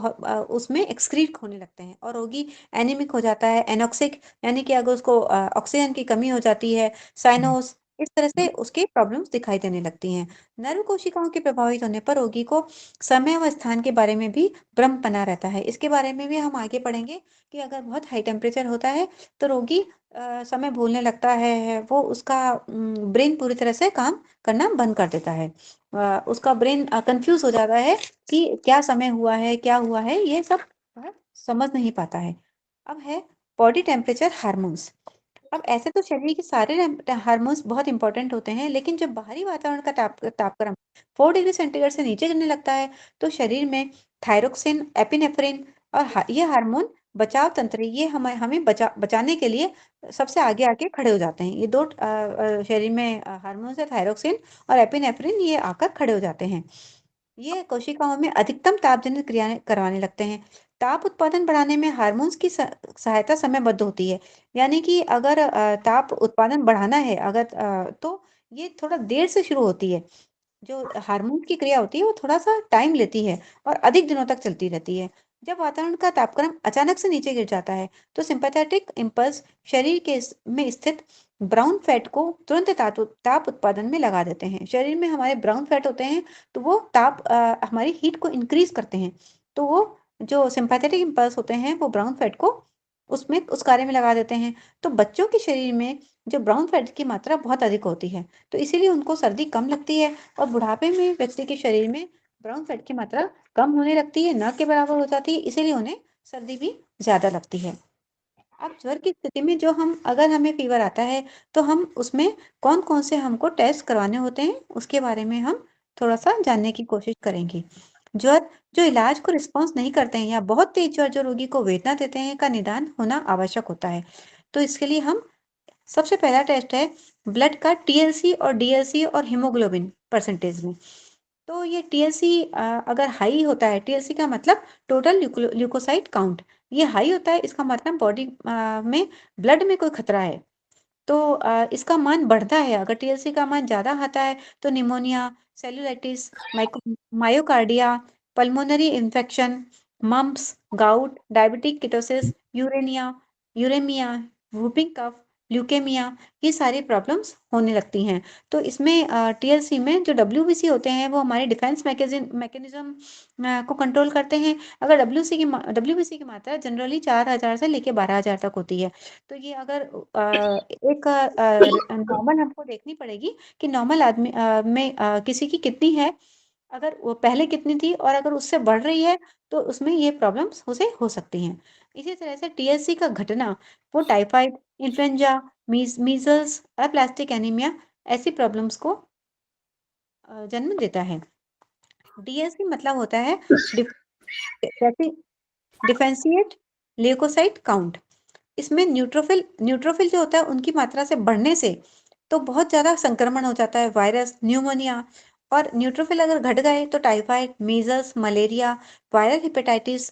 उसमें एक्सक्रीट होने लगते हैं और रोगी एनीमिक हो जाता है, एनोक्सिक यानी कि अगर उसको ऑक्सीजन की कमी हो जाती है, साइनोस, इस तरह से उसके प्रॉब्लम्स दिखाई देने लगती हैं। नर्व कोशिकाओं के प्रभावित होने पर रोगी को समय व स्थान के बारे में भी भ्रम बना रहता है। इसके बारे में भी हम आगे पढ़ेंगे कि अगर बहुत हाई टेम्परेचर होता है तो रोगी समय भूलने लगता है, वो उसका ब्रेन पूरी तरह से काम करना बंद कर देता है। उसका ब्रेन कंफ्यूज हो जाता है कि क्या समय हुआ है, क्या हुआ है, ये सब वह समझ नहीं पाता है। अब है बॉडी टेम्परेचर हार्मोन्स। अब ऐसे तो शरीर के सारे हार्मोन्स बहुत इंपॉर्टेंट होते हैं, लेकिन जब बाहरी वातावरण का तापक्रम 4 डिग्री सेंटीग्रेड से नीचे गिरने लगता है तो शरीर में थायरोक्सिन, एपिनेफ्रिन और ये हार्मोन बचाव तंत्र, ये हमें हमें बचाने के लिए सबसे आगे आके खड़े हो जाते हैं। ये दो शरीर में हार्मोन्स है, थायरोक्सिन और एपिनेफ्रिन, ये आकर खड़े हो जाते हैं। ये कोशिकाओं में अधिकतम तापजनित क्रियाएं करवाने लगते हैं। ताप उत्पादन बढ़ाने में हार्मोन्स की सहायता समयबद्ध होती है। यानी कि अगर ताप उत्पादन बढ़ाना है, अगर तो ये थोड़ा देर से शुरू होती है। जो हार्मोन की क्रिया होती है वो थोड़ा-सा टाइम लेती है और अधिक दिनों तक चलती रहती है। जब वातावरण का तापक्रम अचानक से नीचे गिर जाता है, तो सिम्पैथेटिक इम्पल्स शरीर के में स्थित ब्राउन फैट को तुरंत ताप उत्पादन में लगा देते हैं। शरीर में हमारे ब्राउन फैट होते हैं, तो वो हमारी हीट को इंक्रीज़ करते हैं। तो वो जो सिम्पैथेटिक इम्पल्स होते हैं, वो ब्राउन फैट को उसमें उस कार्य में लगा देते हैं। तो बच्चों के शरीर में जो ब्राउन फैट की मात्रा बहुत अधिक होती है, तो इसीलिए उनको सर्दी कम लगती है और बुढ़ापे में व्यक्ति के शरीर में ब्राउन फैट की मात्रा कम होने लगती है, न के बराबर हो जाती है, इसीलिए उन्हें सर्दी भी ज़्यादा लगती है। अब ज्वर की स्थिति में अगर हमें फीवर आता है, तो हम उसमें कौन-कौन से हमको टेस्ट करवाने होते हैं, उसके बारे में हम थोड़ा-सा जानने की कोशिश करेंगे। ज्वर जो इलाज को रिस्पॉन्स नहीं करते हैं या बहुत तेज ज्वर जो रोगी को वेदना देते हैं, का निदान होना आवश्यक होता है। तो इसके लिए हम सबसे पहला टेस्ट है ब्लड का टीएलसी और डीएलसी और हीमोग्लोबिन परसेंटेज में। तो ये टीएलसी अगर हाई होता है, टीएलसी का मतलब टोटल ल्यूकोसाइट काउंट, ये हाई होता है, इसका मतलब बॉडी में ब्लड में कोई खतरा है। तो इसका मान बढ़ता है, अगर टीएलसी का मान ज़्यादा आता है तो pneumonia, cellulitis, myocardia, pulmonary infection, mumps, gout, diabetic ketosis, uraemia, whooping cough, leukaemia, ये सारी प्रॉब्लम्स होने लगती हैं। तो इसमें टीएलसी में जो डब्ल्यूबीसी होते हैं, वो हमारे डिफेंस मैकेनिज्म को कंट्रोल करते हैं। अगर डब्ल्यूबीसी की मात्रा जनरली 4000 से लेके 12000 तक होती है। तो ये अगर एक नॉर्मल हमको देखनी पड़ेगी कि नॉर्मल आदमी में किसी की कितनी है, अगर वो पहले कितनी थी और अगर उससे बढ़ रही है, तो उसमें ये प्रॉब्लम्स उसे हो सकती हैं। इसी तरह से टीएससी का घटना, वो typhoid, influenza, measles, aplastic anaemia, ऐसी प्रॉब्लम्स को जन्म देता है। डीएससी मतलब होता है डिफ जैसे डिफरेंशिएट ल्यूकोसाइट काउंट। इसमें न्यूट्रोफिल जो होता है उनकी मात्रा से बढ़ने से तो बहुत ज़्यादा संक्रमण हो जाता है, वायरस, न्यूमोनिया, और न्यूट्रोफिल अगर घट गए तो typhoid, measles, malaria, viral hepatitis,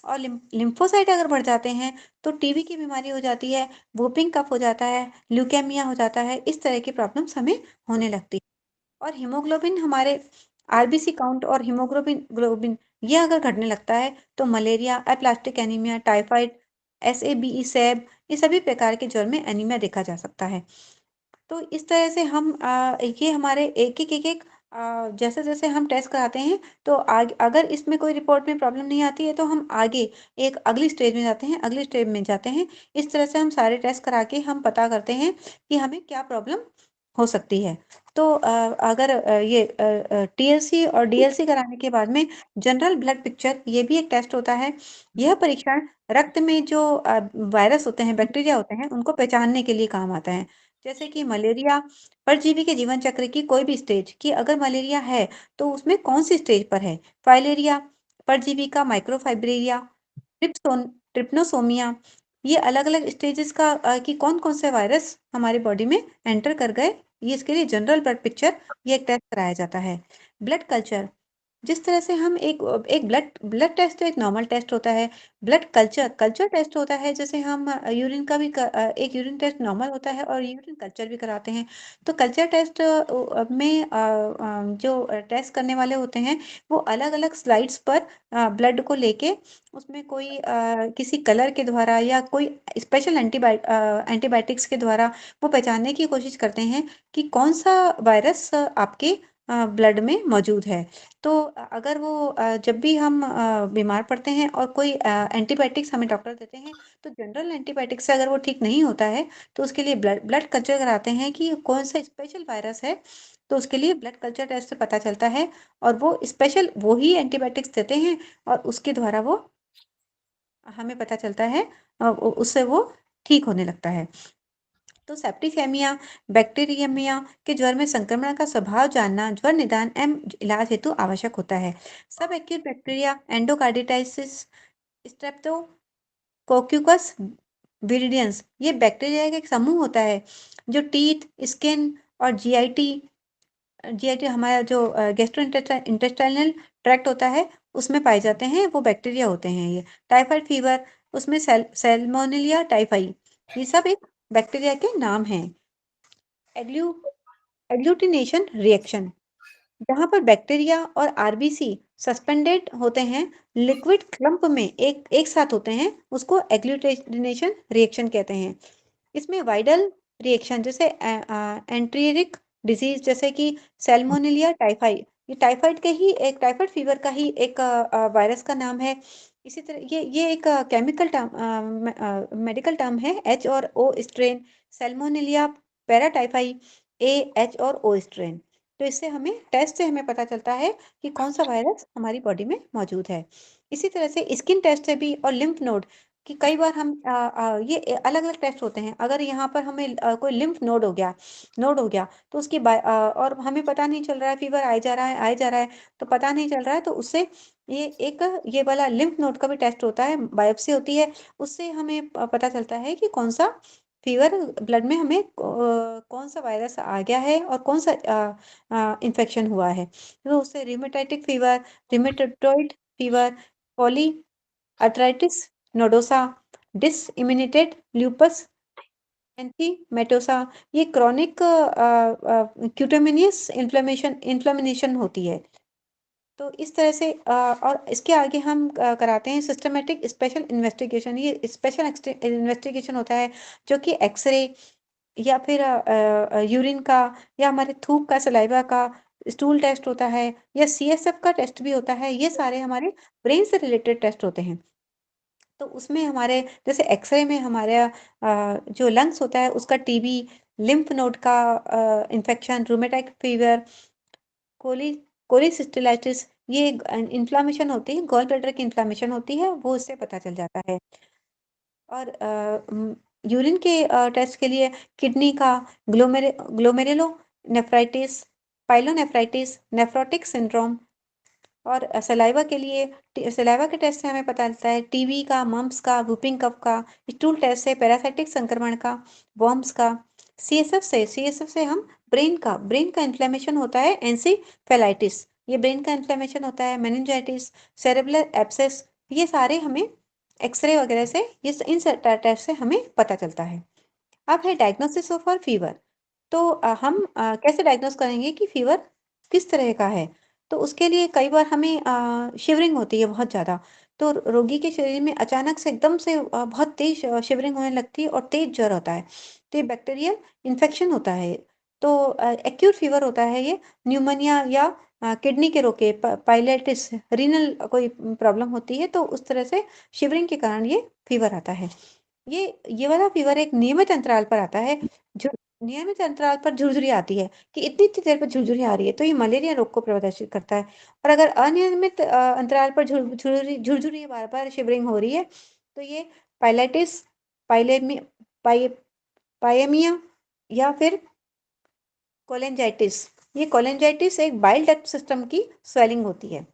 और लिम्फोसाइट अगर बढ़ जाते हैं तो टीबी की बीमारी हो जाती है, वूपिंग कफ हो जाता है, ल्यूकेमिया हो जाता है, इस तरह की प्रॉब्लम्स हमें होने लगती है। और हीमोग्लोबिन हमारे आरबीसी काउंट और हीमोग्लोबिन ग्लोबिन ये अगर घटने लगता है तो मलेरिया, एप्लास्टिक एनीमिया, टाइफाइड, एसएबीई, सैब, ये सभी प्रकार के ज्वर में एनीमिया देखा जा सकता है। तो इस तरह से हम ये हमारे एक-एक जैसे-जैसे हम टेस्ट कराते हैं तो अगर इसमें कोई रिपोर्ट में प्रॉब्लम नहीं आती है तो हम आगे एक अगली स्टेज में जाते हैं, अगली स्टेज में जाते हैं। इस तरह से हम सारे टेस्ट करा के हम पता करते हैं कि हमें क्या प्रॉब्लम हो सकती है। तो अगर टीएलसी और डीएलसी कराने के बाद में जनरल ब्लड पिक्चर, ये भी एक टेस्ट होता है। यह परीक्षण रक्त में जो वायरस होते हैं, बैक्टीरिया होते हैं, उनको पहचानने के लिए काम आता है। जैसे कि मलेरिया परजीवी के जीवन चक्र की कोई भी स्टेज, कि अगर मलेरिया है तो उसमें कौन सी स्टेज पर है। फाइलेरिया परजीवी का माइक्रोफाइब्रेरिया, ट्रिप्सोन ट्रिप्नोसोमिया, ये अलग-अलग स्टेजेस कि कौन-कौन से वायरस हमारे बॉडी में एंटर कर गए, ये इसके लिए जनरल ब्लड पिक्चर, ये एक टेस्ट कराया जाता है। ब्लड कल्चर जिस तरह से हम एक एक ब्लड ब्लड टेस्ट तो एक नॉर्मल टेस्ट होता है, ब्लड कल्चर टेस्ट होता है, जैसे हम यूरिन का भी एक यूरिन टेस्ट नॉर्मल होता है और यूरिन कल्चर भी कराते हैं। तो कल्चर टेस्ट में जो टेस्ट करने वाले होते हैं वो अलग-अलग स्लाइड्स पर ब्लड को लेके उसमें कोई किसी कलर के द्वारा या कोई स्पेशल एंटीबायोटिक्स के द्वारा वो पहचानने की कोशिश करते हैं कि कौन-सा वायरस आपके ब्लड में मौजूद है। तो अगर वो जब भी हम बीमार पड़ते हैं और कोई एंटीबायोटिक्स हमें डॉक्टर देते हैं, तो जनरल एंटीबायोटिक से अगर वो ठीक नहीं होता है, तो उसके लिए ब्लड ब्लड कल्चर कराते हैं कि कौन-सा स्पेशल वायरस है, तो उसके लिए ब्लड कल्चर टेस्ट से पता चलता है और वो स्पेशल वो ही एंटीबायोटिक्स देते हैं और उसके द्वारा वो हमें पता चलता है उससे वो ठीक होने लगता है। तो सेप्टिसेमिया, बैक्टीरियमिया के ज्वर में संक्रमण का स्वभाव जानना ज्वर निदान एवं इलाज हेतु आवश्यक होता है। सब एक्यूट बैक्टीरिया, एंडोकार्डिटाइसिस, स्ट्रेप्टोकोक्कुस विरिडियंस ये बैक्टीरिया का एक समूह होता है जो टीथ, स्किन और जीआईटी हमारा जो इंटेस्टाइनल ट्रैक्ट होता है उसमें पाए जाते हैं, वो बैक्टीरिया होते हैं ये। टाइफाइड फीवर उसमें सैल्मोनेलिया टाइफाई ये सब एक बैक्टीरिया के नाम हैं। एग्लू एग्लूटिनेशन रिएक्शन जहां पर बैक्टीरिया और आरबीसी सस्पेंडेड होते हैं लिक्विड क्लम्प में एक साथ होते हैं उसको एग्लूटिनेशन रिएक्शन कहते हैं। इसमें वाइडल रिएक्शन जैसे एंट्रियरिक डिजीज जैसे कि सैल्मोनेलिया टाइफाई ये टाइफाइड के ही एक टाइफाइड फीवर का ही एक वायरस का नाम है। इसी तरह ये एक केमिकल टर्म मेडिकल टर्म है एच और ओ स्ट्रेन सैल्मोनेलिया पैराटाइफाई एच और ओ स्ट्रेन। तो इससे हमें टेस्ट से हमें पता चलता है कि कौन सा वायरस हमारी बॉडी में मौजूद है। इसी तरह से स्किन टेस्ट से भी और लिम्फ नोड कि कई बार हम ये अलग-अलग टेस्ट होते हैं। अगर यहाँ पर हमें कोई लिम्फ नोड हो गया तो उसकी और हमें पता नहीं चल रहा है फीवर आए जा रहा है तो पता नहीं चल रहा है तो उससे ये वाला लिम्फ नोड का भी टेस्ट होता है, बायोप्सी होती है। उससे हमें पता चलता है कि कौन-सा फीवर ब्लड में हमें कौन-सा वायरस आ गया है और कौन-सा इन्फेक्शन हुआ है। तो उससे rheumatoid fever, rheumatoid fever, poly arthritis nodosa, disseminated lupus erythematosus ये क्रॉनिक क्यूटेनियस इन्फ्लेमेशन होती है। तो इस तरह से और इसके आगे हम कराते हैं सिस्टमैटिक स्पेशल इन्वेस्टिगेशन ये स्पेशल इन्वेस्टिगेशन होता है जो कि एक्सरे या फिर यूरिन का या हमारे थूक का सलाइवा का स्टूल टेस्ट होता है या सीएसएफ का टेस्ट भी होता है। ये सारे हमारे ब्रेन से रिलेटेड टेस्ट होते हैं। तो उसमें हमारे जैसे एक्सरे में हमारा जो लंग्स होता है उसका टीबी, लिम्फ नोड का इन्फेक्शन, रूमेटाइड फीवर, कोली कोलिसिस्टिलाइटिस ये इन्फ्लेमेशन होती है, गॉल ब्लैडर की इन्फ्लेमेशन होती है, वो इससे पता चल जाता है। और यूरिन के टेस्ट के लिए किडनी का ग्लोमेरुलोनेफ्राइटिस, पाइलोनेफ्राइटिस, नेफ्रोटिक सिंड्रोम और सलाइवा के लिए सलाइवा के टेस्ट से हमें पता चलता है टीबी का, मम्प्स का, वूपिंग कफ का, स्टूल टेस्ट से पैरासाइटिक संक्रमण का, वॉर्म्स का, सीएसएफ से हम ब्रेन का इन्फ्लेमेशन होता है एंसेफेलाइटिस ये ब्रेन का इन्फ्लेमेशन होता है मेनिंजाइटिस, सेरेब्रल एब्सेस ये सारे हमें एक्सरे वगैरह से ये इन टेस्ट से हमें पता चलता है। अब है डायग्नोसिस ऑफ और फीवर तो हम कैसे डायग्नोस करेंगे कि फीवर किस तरह का है? तो उसके लिए कई बार हमें शिवरिंग होती है बहुत ज़्यादा, तो रोगी के शरीर में अचानक से एकदम से बहुत तेज़ शिवरिंग होने लगती है और तेज़ ज्वर होता है। तो ये बैक्टीरियल इन्फेक्शन होता है। तो एक्यूट फीवर होता है ये न्यूमोनिया या किडनी के रोके पाइलेटिस रीनल कोई प्रॉब्लम होती है तो उस तरह से शिवरिंग के कारण ये फीवर आता है। ये वाला फीवर एक नियमित अंतराल पर आता है, जो नियमित अंतराल पर झुरझुरी आती है कि इतनी-इतनी देर पर झुरझुरी आ रही है, तो ये मलेरिया रोग को प्रदर्शित करता है। और अगर अनियमित अंतराल पर झुरझुरी बार-बार शिवरिंग हो रही है, तो ये पाइलेटिस, पाइलेमी पाइ पायेमिया या फिर कोलेंजाइटिस ये कोलेंजाइटिस एक बाइल डक्ट सिस्टम की स्वेलिंग होती है।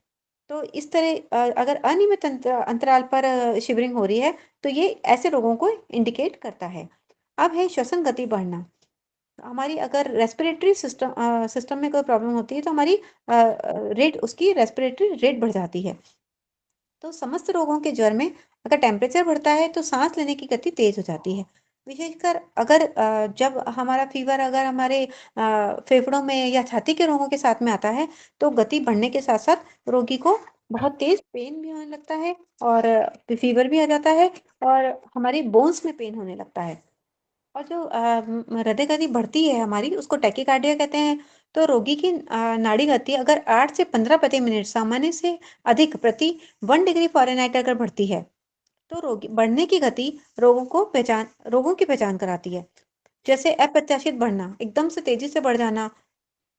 तो इस तरह अगर अनियमित अंतराल पर शिवरिंग हो रही है तो ये ऐसे रोगों को इंडिकेट करता है। अब है श्वसन गति बढ़ना हमारी अगर रेस्पिरेटरी सिस्टम में कोई प्रॉब्लम होती है तो हमारी रेट उसकी रेस्पिरेटरी रेट बढ़ जाती है। तो समस्त रोगों के ज्वर में अगर टेम्परेचर बढ़ता है तो सांस लेने की गति तेज हो जाती है। विशेषकर अगर जब हमारा फीवर अगर हमारे फेफड़ों में या छाती के रोगों के साथ में आता है तो गति बढ़ने के साथ साथ रोगी को बहुत तेज पेन भी होने लगता है और फीवर भी आ जाता है और हमारी बोन्स में पेन होने लगता है। और जो हृदय गति बढ़ती है हमारी उसको टैकीकार्डिया कहते हैं। तो रोगी की नाड़ी गति अगर 8 से 15 प्रति मिनट सामान्य से अधिक प्रति 1 डिग्री फ़ारेनहाइट अगर बढ़ती है, तो रोगी बढ़ने की गति रोगों की पहचान कराती है। जैसे अप्रत्याशित बढ़ना, एकदम से तेज़ी से बढ़ जाना,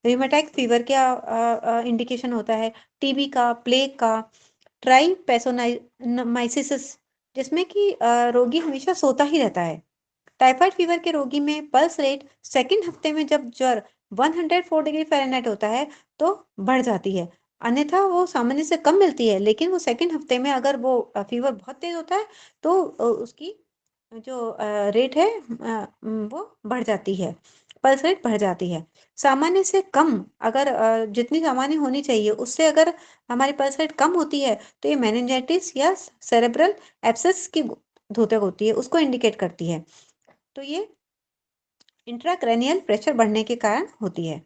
रूमेटाइक फ़ीवर का इंडिकेशन होता है, टीबी का, प्लेग का, ट्राइपैसोनाइ न माइसिस जिसमें कि रोगी हमेशा सोता ही रहता है। टाइफाइड फीवर के रोगी में पल्स रेट सेकंड हफ्ते में जब ज्वर 104 डिग्री फ़ारेनहाइट होता है तो बढ़ जाती है। अन्यथा वो सामान्य से कम मिलती है, लेकिन वो सेकंड हफ्ते में अगर वो फीवर बहुत तेज़ होता है तो उसकी जो रेट है वो बढ़ जाती है, पल्स रेट बढ़ जाती है। सामान्य से कम अगर जितनी सामान्य होनी चाहिए उससे अगर हमारी पल्स रेट कम होती है तो ये मेनिंजाइटिस या सेरेब्रल एब्सेस की द्योतक होती है, उसको इंडिकेट करती है। तो ये इंट्राक्रैनियल प्रेशर बढ़ने के कारण होती है।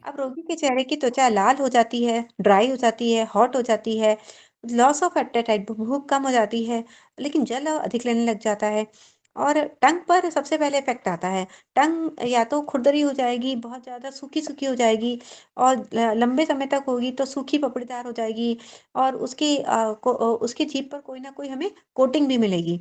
अब रोगी के चेहरे की त्वचा लाल हो जाती है, ड्राई हो जाती है, हॉट हो जाती है, लॉस ऑफ एपेटाइट भूख कम हो जाती है, लेकिन जल अधिक लेने लग जाता है और टंग पर सबसे पहले इफेक्ट आता है। टंग या तो खुरदरी हो जाएगी, बहुत ज़्यादा सूखी-सूखी हो जाएगी और लंबे समय तक होगी तो सूखी पपड़ीदार हो जाएगी और उसकी जीभ पर कोई ना कोई हमें कोटिंग भी मिलेगी।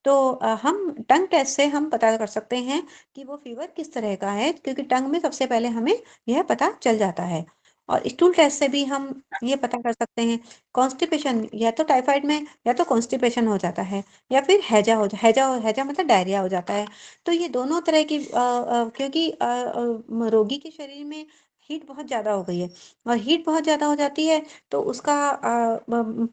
तो हम टंग टेस्ट से हम पता कर सकते हैं कि वो फीवर किस तरह का है क्योंकि टंग में सबसे पहले हमें यह पता चल जाता है। और स्टूल टेस्ट से भी हम ये पता कर सकते हैं कॉन्स्टिपेशन या तो टाइफाइड में या तो कॉन्स्टिपेशन हो जाता है या फिर हैजा मतलब डायरिया हो जाता है। तो ये दोनों तरह की क्योंकि रोगी के शरीर में हीट बहुत ज़्यादा हो गई है और हीट बहुत ज़्यादा हो जाती है तो उसका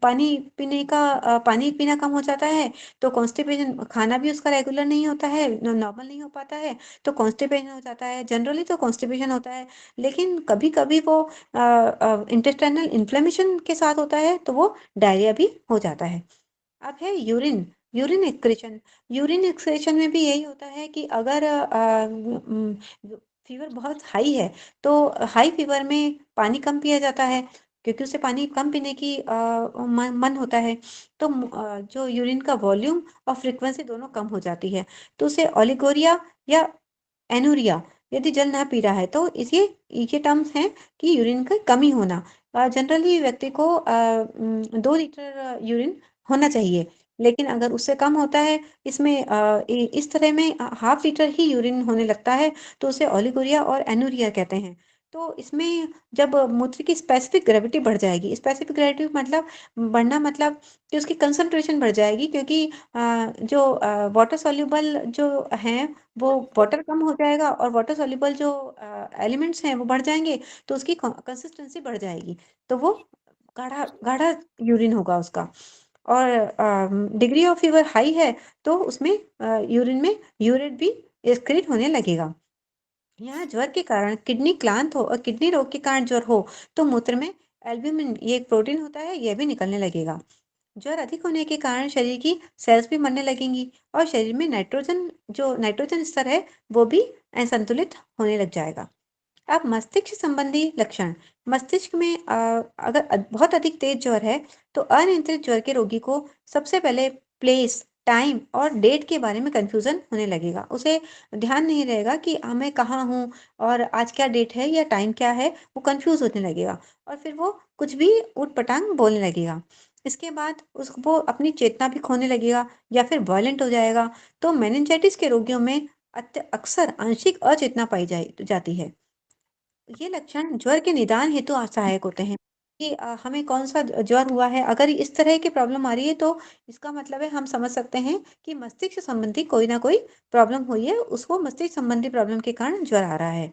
पानी पीना कम हो जाता है तो कॉन्स्टिपेशन खाना भी उसका रेगुलर नहीं होता है, नॉर्मल नहीं हो पाता है, तो कॉन्स्टिपेशन हो जाता है। जनरली तो कॉन्स्टिपेशन होता है, लेकिन कभी-कभी वो इंटेस्टाइनल इन्फ्लेमेशन के साथ होता है, तो वो डायरिया भी हो जाता है। अब है यूरिन एक्सक्रीशन। यूरिन एक्सक्रीशन में भी यही होता है कि अगर फीवर बहुत हाई है, तो हाई फीवर में पानी कम पिया जाता है, क्योंकि उसे पानी कम पीने की मन होता है। तो जो यूरिन का वॉल्यूम और फ्रीक्वेंसी दोनों कम हो जाती है, तो उसे ओलिगोरिया या एनुरिया यदि जल ना पी रहा है तो ये टर्म्स हैं कि यूरिन की कमी होना। जनरली व्यक्ति को 2 लीटर यूरिन होना चाहिए, लेकिन अगर उससे कम होता है इसमें इस तरह में हाफ लीटर ही यूरिन होने लगता है तो उसे ओलिगोरिया और एनुरिया कहते हैं। तो इसमें जब मूत्र की स्पेसिफिक ग्रेविटी बढ़ जाएगी, स्पेसिफिक ग्रेविटी मतलब बढ़ना मतलब कि उसकी कंसंट्रेशन बढ़ जाएगी क्योंकि जो वाटर सॉल्युबल जो हैं वो वाटर कम हो जाएगा और वाटर सॉल्युबल जो एलिमेंट्स हैं वो बढ़ जाएँगे, तो उसकी कंसिस्टेंसी बढ़ जाएगी। तो वो गाढ़ा गाढ़ा यूरिन होगा उसका और डिग्री ऑफ फीवर हाई है तो उसमें यूरिन में यूरेट भी एक्सक्रीट होने लगेगा। यहाँ ज्वर के कारण किडनी क्लांत हो और किडनी रोग के कारण ज्वर हो, तो मूत्र में एल्ब्यूमिन ये एक प्रोटीन होता है, यह भी निकलने लगेगा। ज्वर अधिक होने के कारण शरीर की सेल्स भी मरने लगेंगी और शरीर में नाइट्रोजन स्तर है वो भी असंतुलित होने लग जाएगा। अब मस्तिष्क संबंधी लक्षण मस्तिष्क में अगर बहुत अधिक तेज ज्वर है तो अनियंत्रित ज्वर के रोगी को सबसे पहले प्लेस टाइम और डेट के बारे में कंफ्यूजन होने लगेगा। उसे ध्यान नहीं रहेगा कि मैं कहाँ हूँ और आज क्या डेट है या टाइम क्या है, वो कंफ्यूज होने लगेगा और फिर वो कुछ भी ऊट-पटांग बोलने लगेगा। इसके बाद वो अपनी चेतना भी खोने लगेगा या फिर वायलेंट हो जाएगा। तो मेनिंजाइटिस के रोगियों में अक्सर आंशिक अचेतना पाई जाती है। ये लक्षण ज्वर के निदान हेतु सहायक होते हैं कि हमें कौन-सा ज्वर हुआ है। अगर इस तरह की प्रॉब्लम आ रही है तो इसका मतलब है हम समझ सकते हैं कि मस्तिष्क संबंधी कोई ना कोई प्रॉब्लम हुई है, उसको मस्तिष्क संबंधी प्रॉब्लम के कारण ज्वर आ रहा है।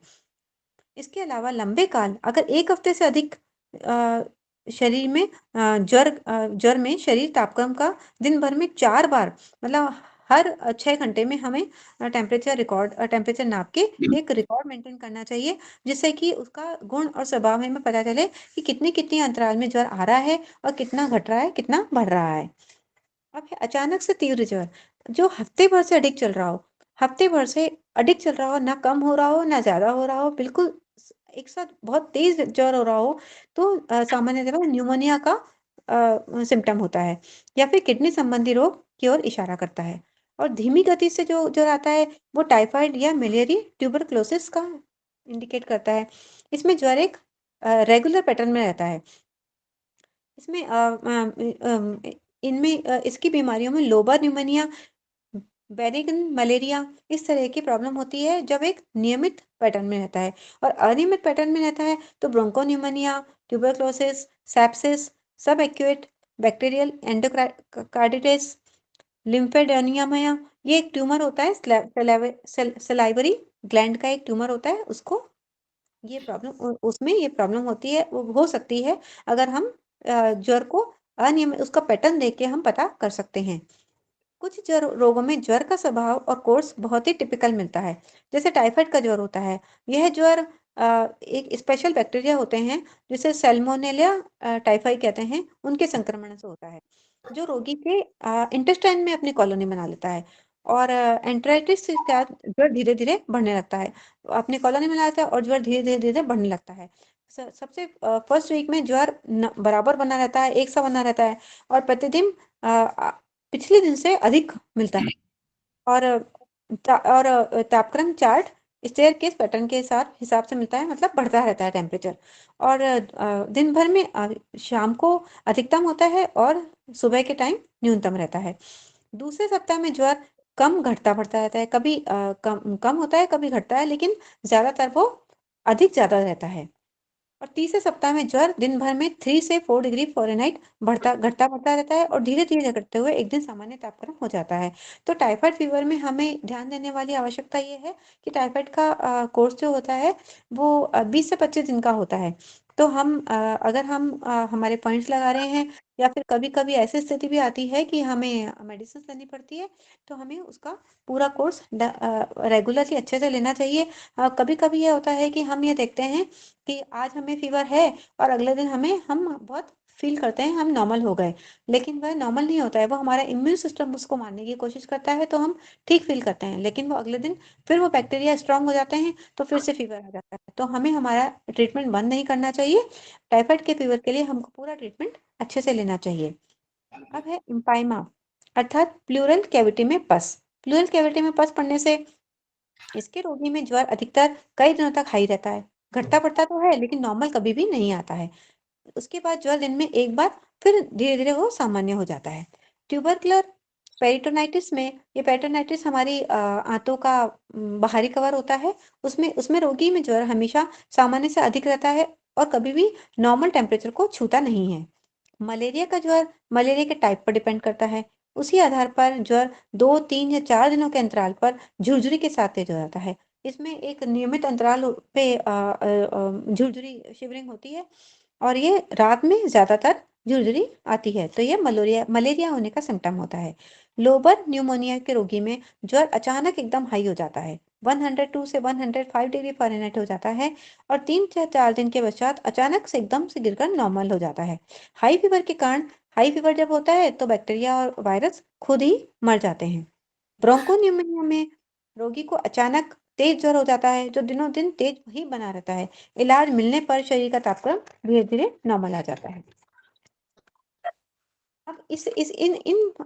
इसके अलावा लंबे काल अगर 1 हफ्ते से अधिक अ, शरीर में ज्वर में शरीर तापक्रम का दिन भर में 4 बार मतलब हर 6 घंटे में हमें टेम्परेचर नाप के एक रिकॉर्ड मेंटेन करना चाहिए, जिससे कि उसका गुण और स्वभाव हमें पता चले कि कितनी अंतराल में ज्वर आ रहा है और कितना घट रहा है, कितना बढ़ रहा है। अब है अचानक से तीव्र ज्वर, जो हफ्ते भर से अडिग चल रहा हो, हफ्ते भर से अडिग चल रहा हो, ना कम हो रहा हो, ना ज़्यादा हो रहा हो, बिल्कुल एक साथ बहुत तेज़ ज्वर हो रहा हो, तो सामान्यतः न्यूमोनिया का सिम्पटम होता है या फिर किडनी संबंधी रोग की ओर इशारा करता है। और धीमी गति से जो ज्वर आता है, वो टाइफाइड या मलेरिया ट्यूबरक्लोसिस का इंडिकेट करता है। इसमें ज्वर एक रेगुलर पैटर्न में रहता है। इसमें इनमें इसकी बीमारियों में लोबर न्यूमोनिया, बेनिगन मलेरिया इस तरह की प्रॉब्लम होती है जब एक नियमित पैटर्न में रहता है। और अनियमित पैटर्न में रहता है तो ब्रोंकोन्यूमोनिया, ट्यूबरक्लोसिस, सेप्सिस, सब एक्यूट बैक्टीरियल एंडोकार्डिटिस, लिम्फेडेनियमिया, ये एक ट्यूमर होता है, सलाइवरी ग्लैंड का एक ट्यूमर होता है, उसको ये प्रॉब्लम उसमें ये प्रॉब्लम होती है, वो हो सकती है अगर हम ज्वर को अनियमित उसका पैटर्न देख के हम पता कर सकते हैं। कुछ ज्वर रोगों में ज्वर का स्वभाव और कोर्स बहुत ही टिपिकल मिलता है, जैसे टाइफाइड का ज्वर होता है। यह ज्वर एक स्पेशल बैक्टीरिया होते हैं जिसे सैल्मोनेला टाइफाई कहते हैं, उनके संक्रमण से होता है, जो रोगी के इंटेस्टाइन में अपनी कॉलोनी बना लेता है। और एंट्राइटिस के साथ ज्वर धीरे धीरे बढ़ने लगता है, अपनी कॉलोनी में लाता है और ज्वर धीरे धीरे धीरे बढ़ने लगता है। सबसे फर्स्ट वीक में ज्वर बराबर बना रहता है, एक सा बना रहता है, और प्रतिदिन पिछले दिन से अधिक मिलता है। और तापक्रम चार्ट स्टेयरकेस पैटर्न के साथ हिसाब से मिलता है, मतलब बढ़ता रहता है टेम्परेचर। और दिन भर में शाम को अधिकतम होता है और सुबह के टाइम न्यूनतम रहता है। दूसरे सप्ताह में ज्वर कम घटता बढ़ता रहता है, कभी कम कम होता है, कभी घटता है, लेकिन ज्यादातर वो अधिक ज्यादा रहता है। और तीसरे सप्ताह में ज्वर दिन भर में 3 से 4 डिग्री फ़ारेनहाइट घटता बढ़ता रहता है और धीरे-धीरे घटते हुए एक दिन सामान्य तापक्रम हो जाता है। तो टाइफाइड फीवर में हमें ध्यान देने वाली आवश्यकता ये है कि टाइफाइड का कोर्स जो होता है वो 20 से 25 दिन का होता है। तो अगर हम हमारे पॉइंट्स लगा रहे हैं या फिर कभी-कभी ऐसी स्थिति भी आती है कि हमें मेडिसिन लेनी पड़ती है, तो हमें उसका पूरा कोर्स रेगुलरली अच्छे से लेना चाहिए। कभी-कभी ये होता है कि हम ये देखते हैं कि आज हमें फीवर है और अगले दिन हम बहुत फील करते हैं हम नॉर्मल हो गए, लेकिन वह नॉर्मल नहीं होता है, वो हमारा इम्यून सिस्टम उसको मारने की कोशिश करता है, तो हम ठीक फील करते हैं, लेकिन वो अगले दिन फिर वो बैक्टीरिया स्ट्रांग हो जाते हैं, तो फिर से फीवर आ जाता है। तो हमें हमारा ट्रीटमेंट बंद नहीं करना चाहिए। टाइफाइड के फीवर के लिए हमको पूरा ट्रीटमेंट अच्छे से लेना चाहिए। अब है इम्पाइमा, अर्थात प्लूरल कैविटी में पस। प्लूरल कैविटी में पस पड़ने से इसके रोगी में ज्वर अधिकतर कई दिनों तक हाई रहता है, घटता बढ़ता तो है लेकिन नॉर्मल कभी भी नहीं आता है। उसके बाद ज्वर दिन में एक बार, फिर धीरे धीरे वो सामान्य हो जाता है। ट्यूबरकुलर पेरिटोनाइटिस में, ये पेरिटोनाइटिस हमारी आंतों का बाहरी कवर होता है, उसमें उसमें रोगी में ज्वर हमेशा सामान्य से अधिक रहता है और कभी भी नॉर्मल टेम्परेचर को छूता नहीं है। मलेरिया का ज्वर मलेरिया के टाइप पर डिपेंड करता है, उसी आधार पर ज्वर 2, 3 या 4 दिनों के अंतराल पर झुरझुरी के साथ तेज हो जाता है। इसमें एक नियमित अंतराल पे झुरझुरी शिवरिंग होती है और ये रात में ज्यादातर झुरझुरी आती है, तो ये मलेरिया मलेरिया होने का सिम्टम होता है। लोबर न्यूमोनिया के रोगी में ज्वर अचानक एकदम हाई हो जाता है, 102 से 105 डिग्री फ़ारेनहाइट हो जाता है और 3 से 4 दिन के पश्चात अचानक से एकदम से गिरकर नॉर्मल हो जाता है। हाई फीवर के कारण, हाई फीवर जब होता है तो बैक्टीरिया और वायरस खुद ही मर जाते हैं। ब्रोंकोनियोमिनिया में रोगी को अचानक तेज ज्वर हो जाता है, जो दिनों दिन तेज ही बना रहता है। इलाज मिलने पर शरीर का तापक्रम धीरे धीरे नॉर्मल आ जाता है। अब इस इन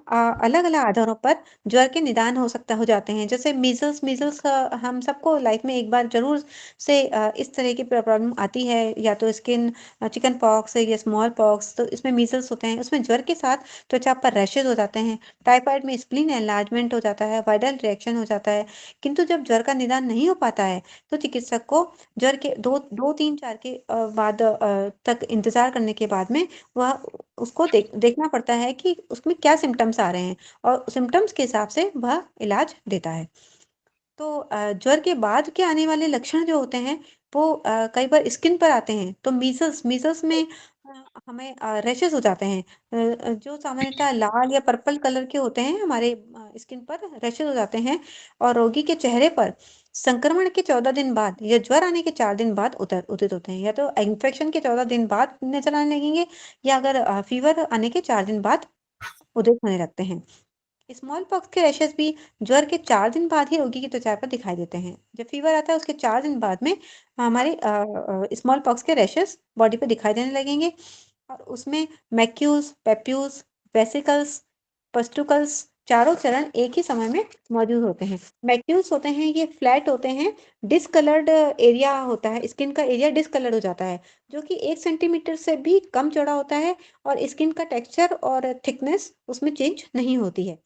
अलग अलग आधारों पर ज्वर के निदान हो जाते हैं, जैसे मीजल्स मीजल्स हम सबको लाइफ में एक बार जरूर से इस तरह की प्रॉब्लम आती है, या तो स्किन चिकन पॉक्स या स्मॉल पॉक्स, तो इसमें मीजल्स होते हैं, उसमें ज्वर के साथ त्वचा पर रैशेज हो जाते हैं। टाइफाइड में स्प्लीन एनलार्जमेंट हो जाता है, वायरल रिएक्शन हो जाता है। किंतु जब ज्वर का निदान नहीं हो पाता है तो चिकित्सक को ज्वर के 2, 3, 4 के बाद तक इंतजार करने के बाद में वह उसको देखना पड़ता है कि उसमें क्या सिम्पटम्स आ रहे हैं और सिम्पटम्स के हिसाब से वह इलाज देता है। तो ज्वर के बाद के आने वाले लक्षण जो होते हैं वो कई बार स्किन पर आते हैं। तो मीजल्स मीजल्स में हमें रैशेस हो जाते हैं, जो सामान्यतः लाल या पर्पल कलर के होते हैं, हमारे स्किन पर रैशेस हो जाते हैं और रोगी के चेहरे पर संक्रमण के 14 दिन बाद या ज्वर आने के 4 दिन बाद उदित होते हैं। या तो इन्फेक्शन के 14 दिन बाद नजर आने लगेंगे, या अगर फीवर आने के 4 दिन बाद उदित होने लगते हैं। स्मॉल पॉक्स के रैशेस भी ज्वर के 4 दिन बाद ही रोगी की त्वचा पर दिखाई देते हैं। जब फीवर आता है उसके 4 दिन बाद में हमारे स्मॉल पॉक्स के रैशेस बॉडी पे दिखाई देने लगेंगे, और उसमें मैक्यूल्स, पेप्यूल्स, वेसिकल्स, पस्टुकल्स चारों चरण एक ही समय में मौजूद होते हैं। मैक्यूल्स होते हैं, ये फ्लैट होते हैं, डिसकलर्ड एरिया होता है, स्किन का एरिया डिसकलर्ड हो जाता है, जो कि 1 सेंटीमीटर से भी कम चौड़ा होता है, और स्किन का टेक्सचर और थिकनेस उसमें चेंज नहीं होती है।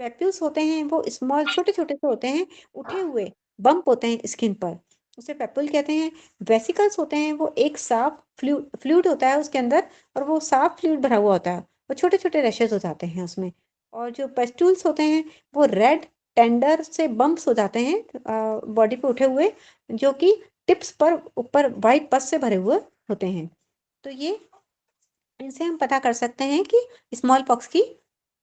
पेप्यूल्स होते हैं, वो स्मॉल छोटे-छोटे से होते हैं, उठे हुए बम्प होते हैं स्किन पर, उसे पेप्यूल कहते हैं। वेसिकल्स होते हैं, वो एक साफ फ्लूइड होता है उसके अंदर, और वो साफ फ्लूइड भरा हुआ होता है, और छोटे-छोटे रैशेस हो जाते हैं उसमें। और जो पस्ट्यूल्स होते हैं, वो रेड टेंडर से बम्प्स हो जाते हैं बॉडी पे उठे हुए, जो कि टिप्स पर ऊपर व्हाइट पस से भरे हुए होते हैं। तो ये इनसे हम पता कर सकते हैं कि स्मॉल पॉक्स की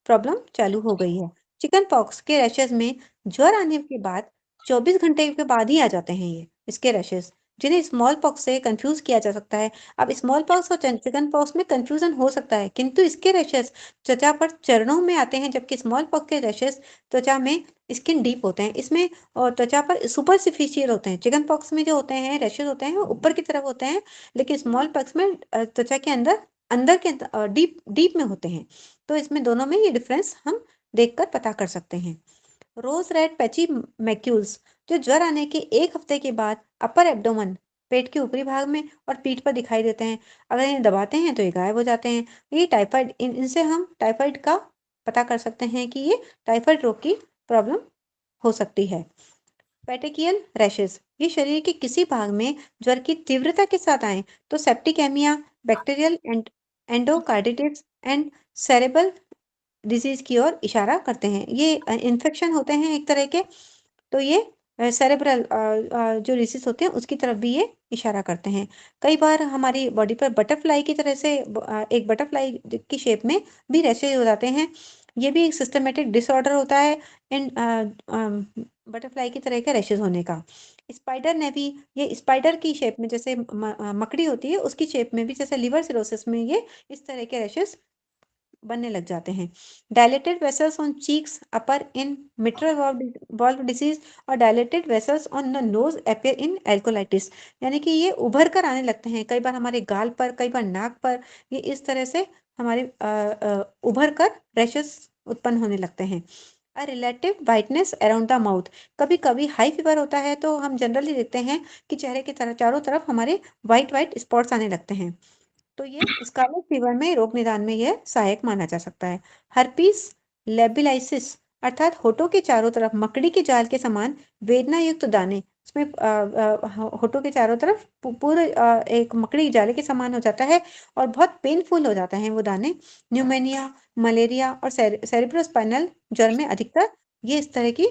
प्रॉब्लम चालू हो गई है। चिकन पॉक्स के रैशेज़ में ज्वर आने के बाद 24 घंटे के बाद ही आ जाते हैं ये, इसके रैशेज़, जिन्हें स्मॉल पॉक्स से कन्फ्यूज़ किया जा सकता है। अब स्मॉल पॉक्स और चिकन पॉक्स में कन्फ्यूज़न हो सकता है, किंतु इसके रैशेज़ त्वचा पर चरणों में आते हैं, जबकि स्मॉल पॉक्स के रैशेज़ त्वचा में स्किन डीप होते हैं। इसमें त्वचा पर सुपरफिशियल होते हैं। चिकन पॉक्स में जो होते हैं, रैशेज़ होते हैं, वो ऊपर की तरफ होते हैं, लेकिन स्मॉल पॉक्स में त्वचा के अंदर अंदर के डीप डीप में होते हैं। तो इसमें दोनों में ये डिफरेंस हम देखकर पता कर सकते हैं। रोज रेड पैची मैक्यूल्स जो ज्वर आने के 1 हफ्ते के बाद अपर एब्डोमेन, पेट के ऊपरी भाग में और पीठ पर दिखाई देते हैं। अगर इन्हें दबाते हैं तो ये गायब हो जाते हैं। ये टाइफाइड, इनसे हम टाइफाइड का पता कर सकते हैं कि ये टाइफाइड रोग की प्रॉब्लम हो सकती है। पेटेकियल रैशेस, ये शरीर के किसी भाग में ज्वर की तीव्रता के साथ आए तो septicaemia, bacterial endocarditis and cerebral disease की ओर इशारा करते हैं। ये इन्फेक्शन होते हैं एक तरह के, तो ये सेरेब्रल जो डिसीज होते हैं उसकी तरफ भी ये इशारा करते हैं। कई बार हमारी बॉडी पर बटरफ्लाई की तरह से एक बटरफ्लाई की शेप में भी रैशेज हो जाते हैं। ये भी एक सिस्टमेटिक डिसऑर्डर होता है इन बटरफ्लाई की तरह के रैशेज होने का। स्पाइडर ने भी, ये स्पाइडर की शेप में, जैसे मकड़ी होती है उसकी शेप में भी, जैसे लिवर सिरोसिस में ये इस तरह के रैशेज बनने लग जाते हैं। Dilated vessels on cheeks appear in mitral valve disease, और dilated vessels on the nose appear in alcoholitis, यानी कि ये उभर कर आने लगते हैं, कई बार हमारे गाल पर, कई बार नाक पर, ये इस तरह से हमारे उभर कर रैशेस उत्पन्न होने लगते हैं। अ relative whiteness around the mouth, कभी कभी हाई फीवर होता है तो हम जनरली देखते हैं कि चेहरे के चारों तरफ हमारे व्हाइट व्हाइट स्पॉट्स आने लगते हैं, तो ये स्कारलेट फीवर में रोग निदान में यह सहायक माना जा सकता है। हर्पीस लेबिलाइसिस, अर्थात होठों के चारों तरफ मकड़ी के जाल के समान वेदना युक्त दाने, उसमें होठों के चारों तरफ पूरे एक मकड़ी के जाले के समान हो जाता है, और बहुत पेनफुल हो जाता है वो दाने। न्यूमेनिया, मलेरिया और सेरिब्रोस्पाइनल ज्वर में अधिकतर ये इस तरह की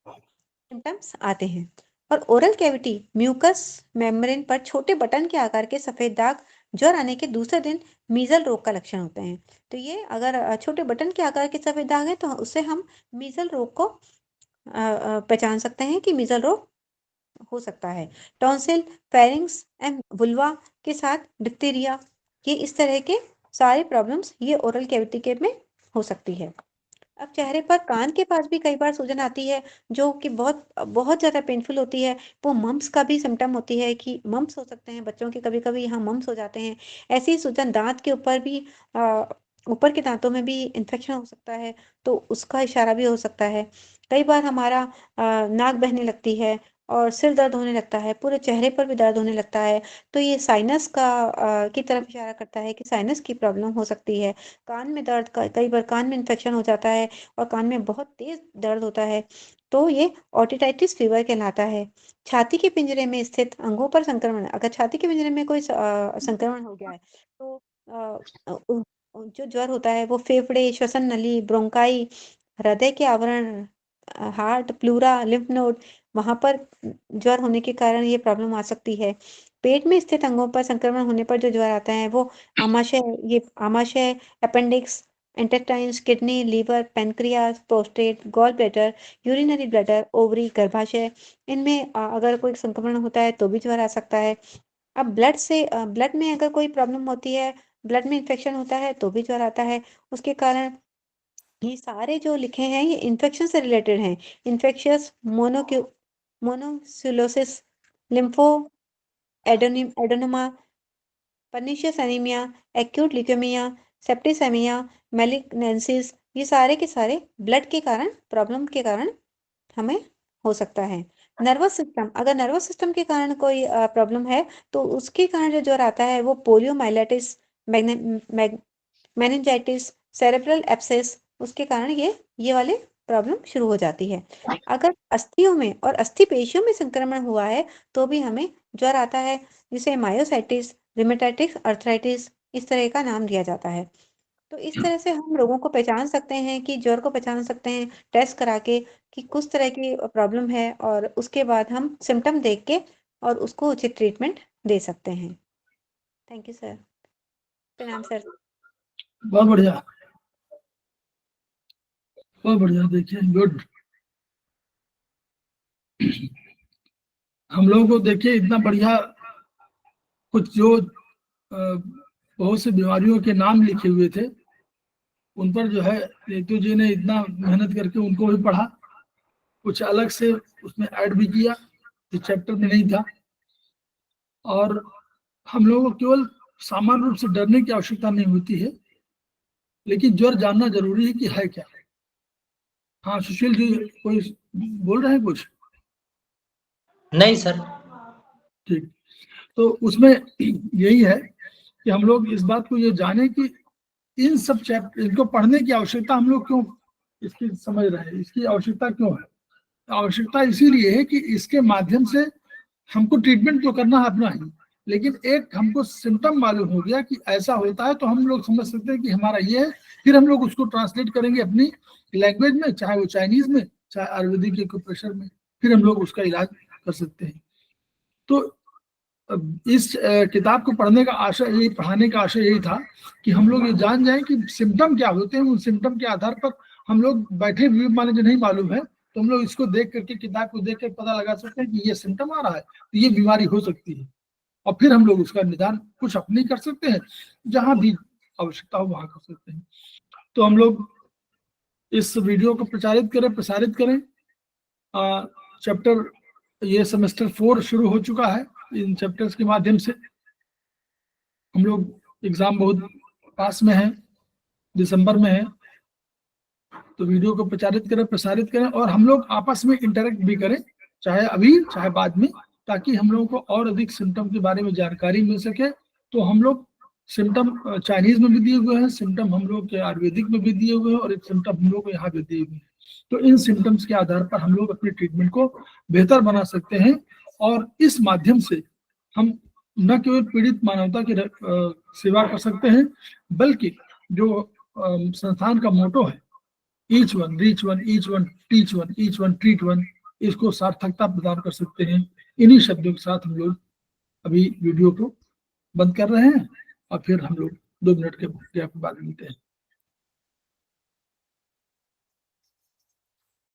सिम्टम्स आते हैं। और ओरल कैविटी म्यूकस मेम्ब्रेन पर छोटे बटन के आकार के सफेद दाग ज्वर आने के दूसरे दिन मीजल रोग का लक्षण होते हैं। तो ये अगर छोटे बटन के आकार के सफेद दाग है तो उससे हम मीजल रोग को पहचान सकते हैं कि मीजल रोग हो सकता है। टॉन्सिल, फेरिंग्स एंड वुल्वा के साथ डिप्थीरिया, ये इस तरह के सारे प्रॉब्लम्स ये ओरल कैविटी के में हो सकती है। अब चेहरे पर कान के पास भी कई बार सूजन आती है, जो कि बहुत बहुत ज़्यादा पेनफुल होती है। वो मम्प्स का भी सिम्पटम होती है कि मम्प्स हो सकते हैं बच्चों के, कभी-कभी यहाँ मम्प्स हो जाते हैं। ऐसी ही सूजन दाँत के ऊपर भी, अ, ऊपर के दाँतों में भी इन्फेक्शन हो सकता है, तो उसका इशारा भी हो सकता है। कई बार हमारा नाक बहने लगती है और सिर दर्द होने लगता है, पूरे चेहरे पर भी दर्द होने लगता है, तो ये साइनस का की तरफ इशारा करता है कि साइनस की प्रॉब्लम हो सकती है। कान में दर्द, कई बार कान में इन्फेक्शन हो जाता है और कान में बहुत तेज दर्द होता है, तो ये ओटिटाइटिस फीवर कहलाता है। छाती के पिंजरे में स्थित अंगों पर संक्रमण, अगर छाती के पिंजरे में कोई संक्रमण हो गया है तो जो ज्वर होता है वो फेफड़े, श्वसन नली, ब्रोंकाई, हृदय के आवरण, हार्ट, प्लूरा, लिम्फ नोड, वहां पर ज्वर होने के कारण ये प्रॉब्लम आ सकती है। पेट में स्थित अंगों पर संक्रमण होने पर जो ज्वर आता है वो आमाशय, appendix, intestines, kidney, liver, pancreas, prostate, gall bladder, urinary bladder, ovary, गर्भाशय, इनमें अगर कोई संक्रमण होता है तो भी ज्वर आ सकता है। अब ब्लड में अगर कोई प्रॉब्लम होती है, ब्लड में इन्फेक्शन होता है तो भी ज्वर आता है। उसके कारण ये सारे जो लिखे हैं ये इन्फेक्शन से रिलेटेड हैं। Infectious mononucleosis, lympho adenoma, pernicious anaemia, acute leukaemia, septicaemia, malignancies, ये सारे के सारे ब्लड के कारण, प्रॉब्लम के कारण हमें हो सकता है। अगर नर्वस सिस्टम के कारण कोई प्रॉब्लम है तो उसके कारण जो ज्वर आता है वो पोलियोमाइलिटिस, मेनिंजाइटिस, सेरेब्रल एब्सेस, उसके कारण ये वाले प्रॉब्लम शुरू हो जाती है। अगर अस्थियों में और अस्थि पेशियों में संक्रमण हुआ है तो भी हमें ज्वर आता है, जिसे मायोसाइटिस, रिमेटाइटिस अर्थराइटिस इस तरह का नाम दिया जाता है। तो इस तरह से हम रोगों को पहचान सकते हैं, कि ज्वर को पहचान सकते हैं टेस्ट करा के कि किस तरह की प्रॉब्लम है, और उसके बाद हम सिम्टम देख के और उसको उचित ट्रीटमेंट दे सकते हैं। Thank you sir. प्रणाम सर। बहुत बढ़िया, बहुत बढ़िया। देखिए, गुड। हम लोगों को देखिए इतना बढ़िया कुछ जो बहुत से बीमारियों के नाम लिखे हुए थे, उन पर जो है नेतू जी ने इतना मेहनत करके उनको भी पढ़ा, कुछ अलग से उसमें ऐड भी किया जो चैप्टर में नहीं था। और हम लोगों को केवल सामान्य रूप से डरने की आवश्यकता नहीं होती है, लेकिन ज्वर जानना जरूरी है कि है क्या। हाँ सुशील जी, कोई बोल रहे हैं कुछ? नहीं सर। ठीक, तो उसमें यही है कि हम लोग इस बात को ये जाने कि इन सब चैप्टर, इनको पढ़ने की आवश्यकता हम लोग क्यों इसकी समझ रहे हैं, इसकी आवश्यकता क्यों है। आवश्यकता इसीलिए है कि इसके माध्यम से हमको ट्रीटमेंट तो करना है अपना ही, लेकिन एक हमको सिम्टम मालूम हो गया कि ऐसा होता है, तो हम लोग समझ सकते हैं कि हमारा ये है। फिर हम लोग उसको ट्रांसलेट करेंगे अपनी लैंग्वेज में, चाहे वो चाइनीज में, चाहे आयुर्वेदिक एक्यूप्रेशर में, फिर हम लोग उसका इलाज कर सकते हैं। तो इस किताब को पढ़ने का आशय, यही पढ़ाने का आशय यही था कि हम लोग ये जान जाएं कि सिम्टम क्या होते हैं। उन सिम्टम के आधार पर हम लोग बैठे हुए, मान जो नहीं मालूम है तो हम लोग इसको देख करके, किताब को देख कर पता लगा सकते हैं कि ये सिम्टम आ रहा है तो ये बीमारी हो सकती है, और फिर हम लोग उसका निदान कुछ अपनी कर सकते हैं, जहां भी आवश्यकता हो वहां कर सकते हैं। तो हम लोग इस वीडियो को प्रसारित करें। चैप्टर, ये सेमेस्टर 4 शुरू हो चुका है। इन चैप्टर्स के माध्यम से हम लोग एग्जाम बहुत पास में है, दिसंबर में है, तो वीडियो को प्रसारित करें और हम लोग आपस में इंटरेक्ट भी करें, चाहे अभी चाहे बाद में, ताकि हम लोगों को और अधिक सिम्टम के बारे में जानकारी मिल सके। तो हम लोग सिम्टम चाइनीज में भी दिए हुए हैं, सिम्टम हम लोग के आयुर्वेदिक में भी दिए हुए हैं, और एक सिम्टम हम लोग को यहाँ भी दिए हुए हैं। तो इन सिम्टम्स के आधार पर हम लोग अपने ट्रीटमेंट को बेहतर बना सकते हैं, और इस माध्यम से हम न केवल पीड़ित मानवता की सेवा कर सकते हैं, बल्कि जो संस्थान का मोटो है, each one reach one, each one teach one, each one treat one, इसको सार्थकता प्रदान कर सकते हैं। इन्हीं शब्दों के साथ हम लोग अभी वीडियो को बंद कर रहे हैं, और फिर हम लोग 2 मिनट के गैप बाद मिलते हैं।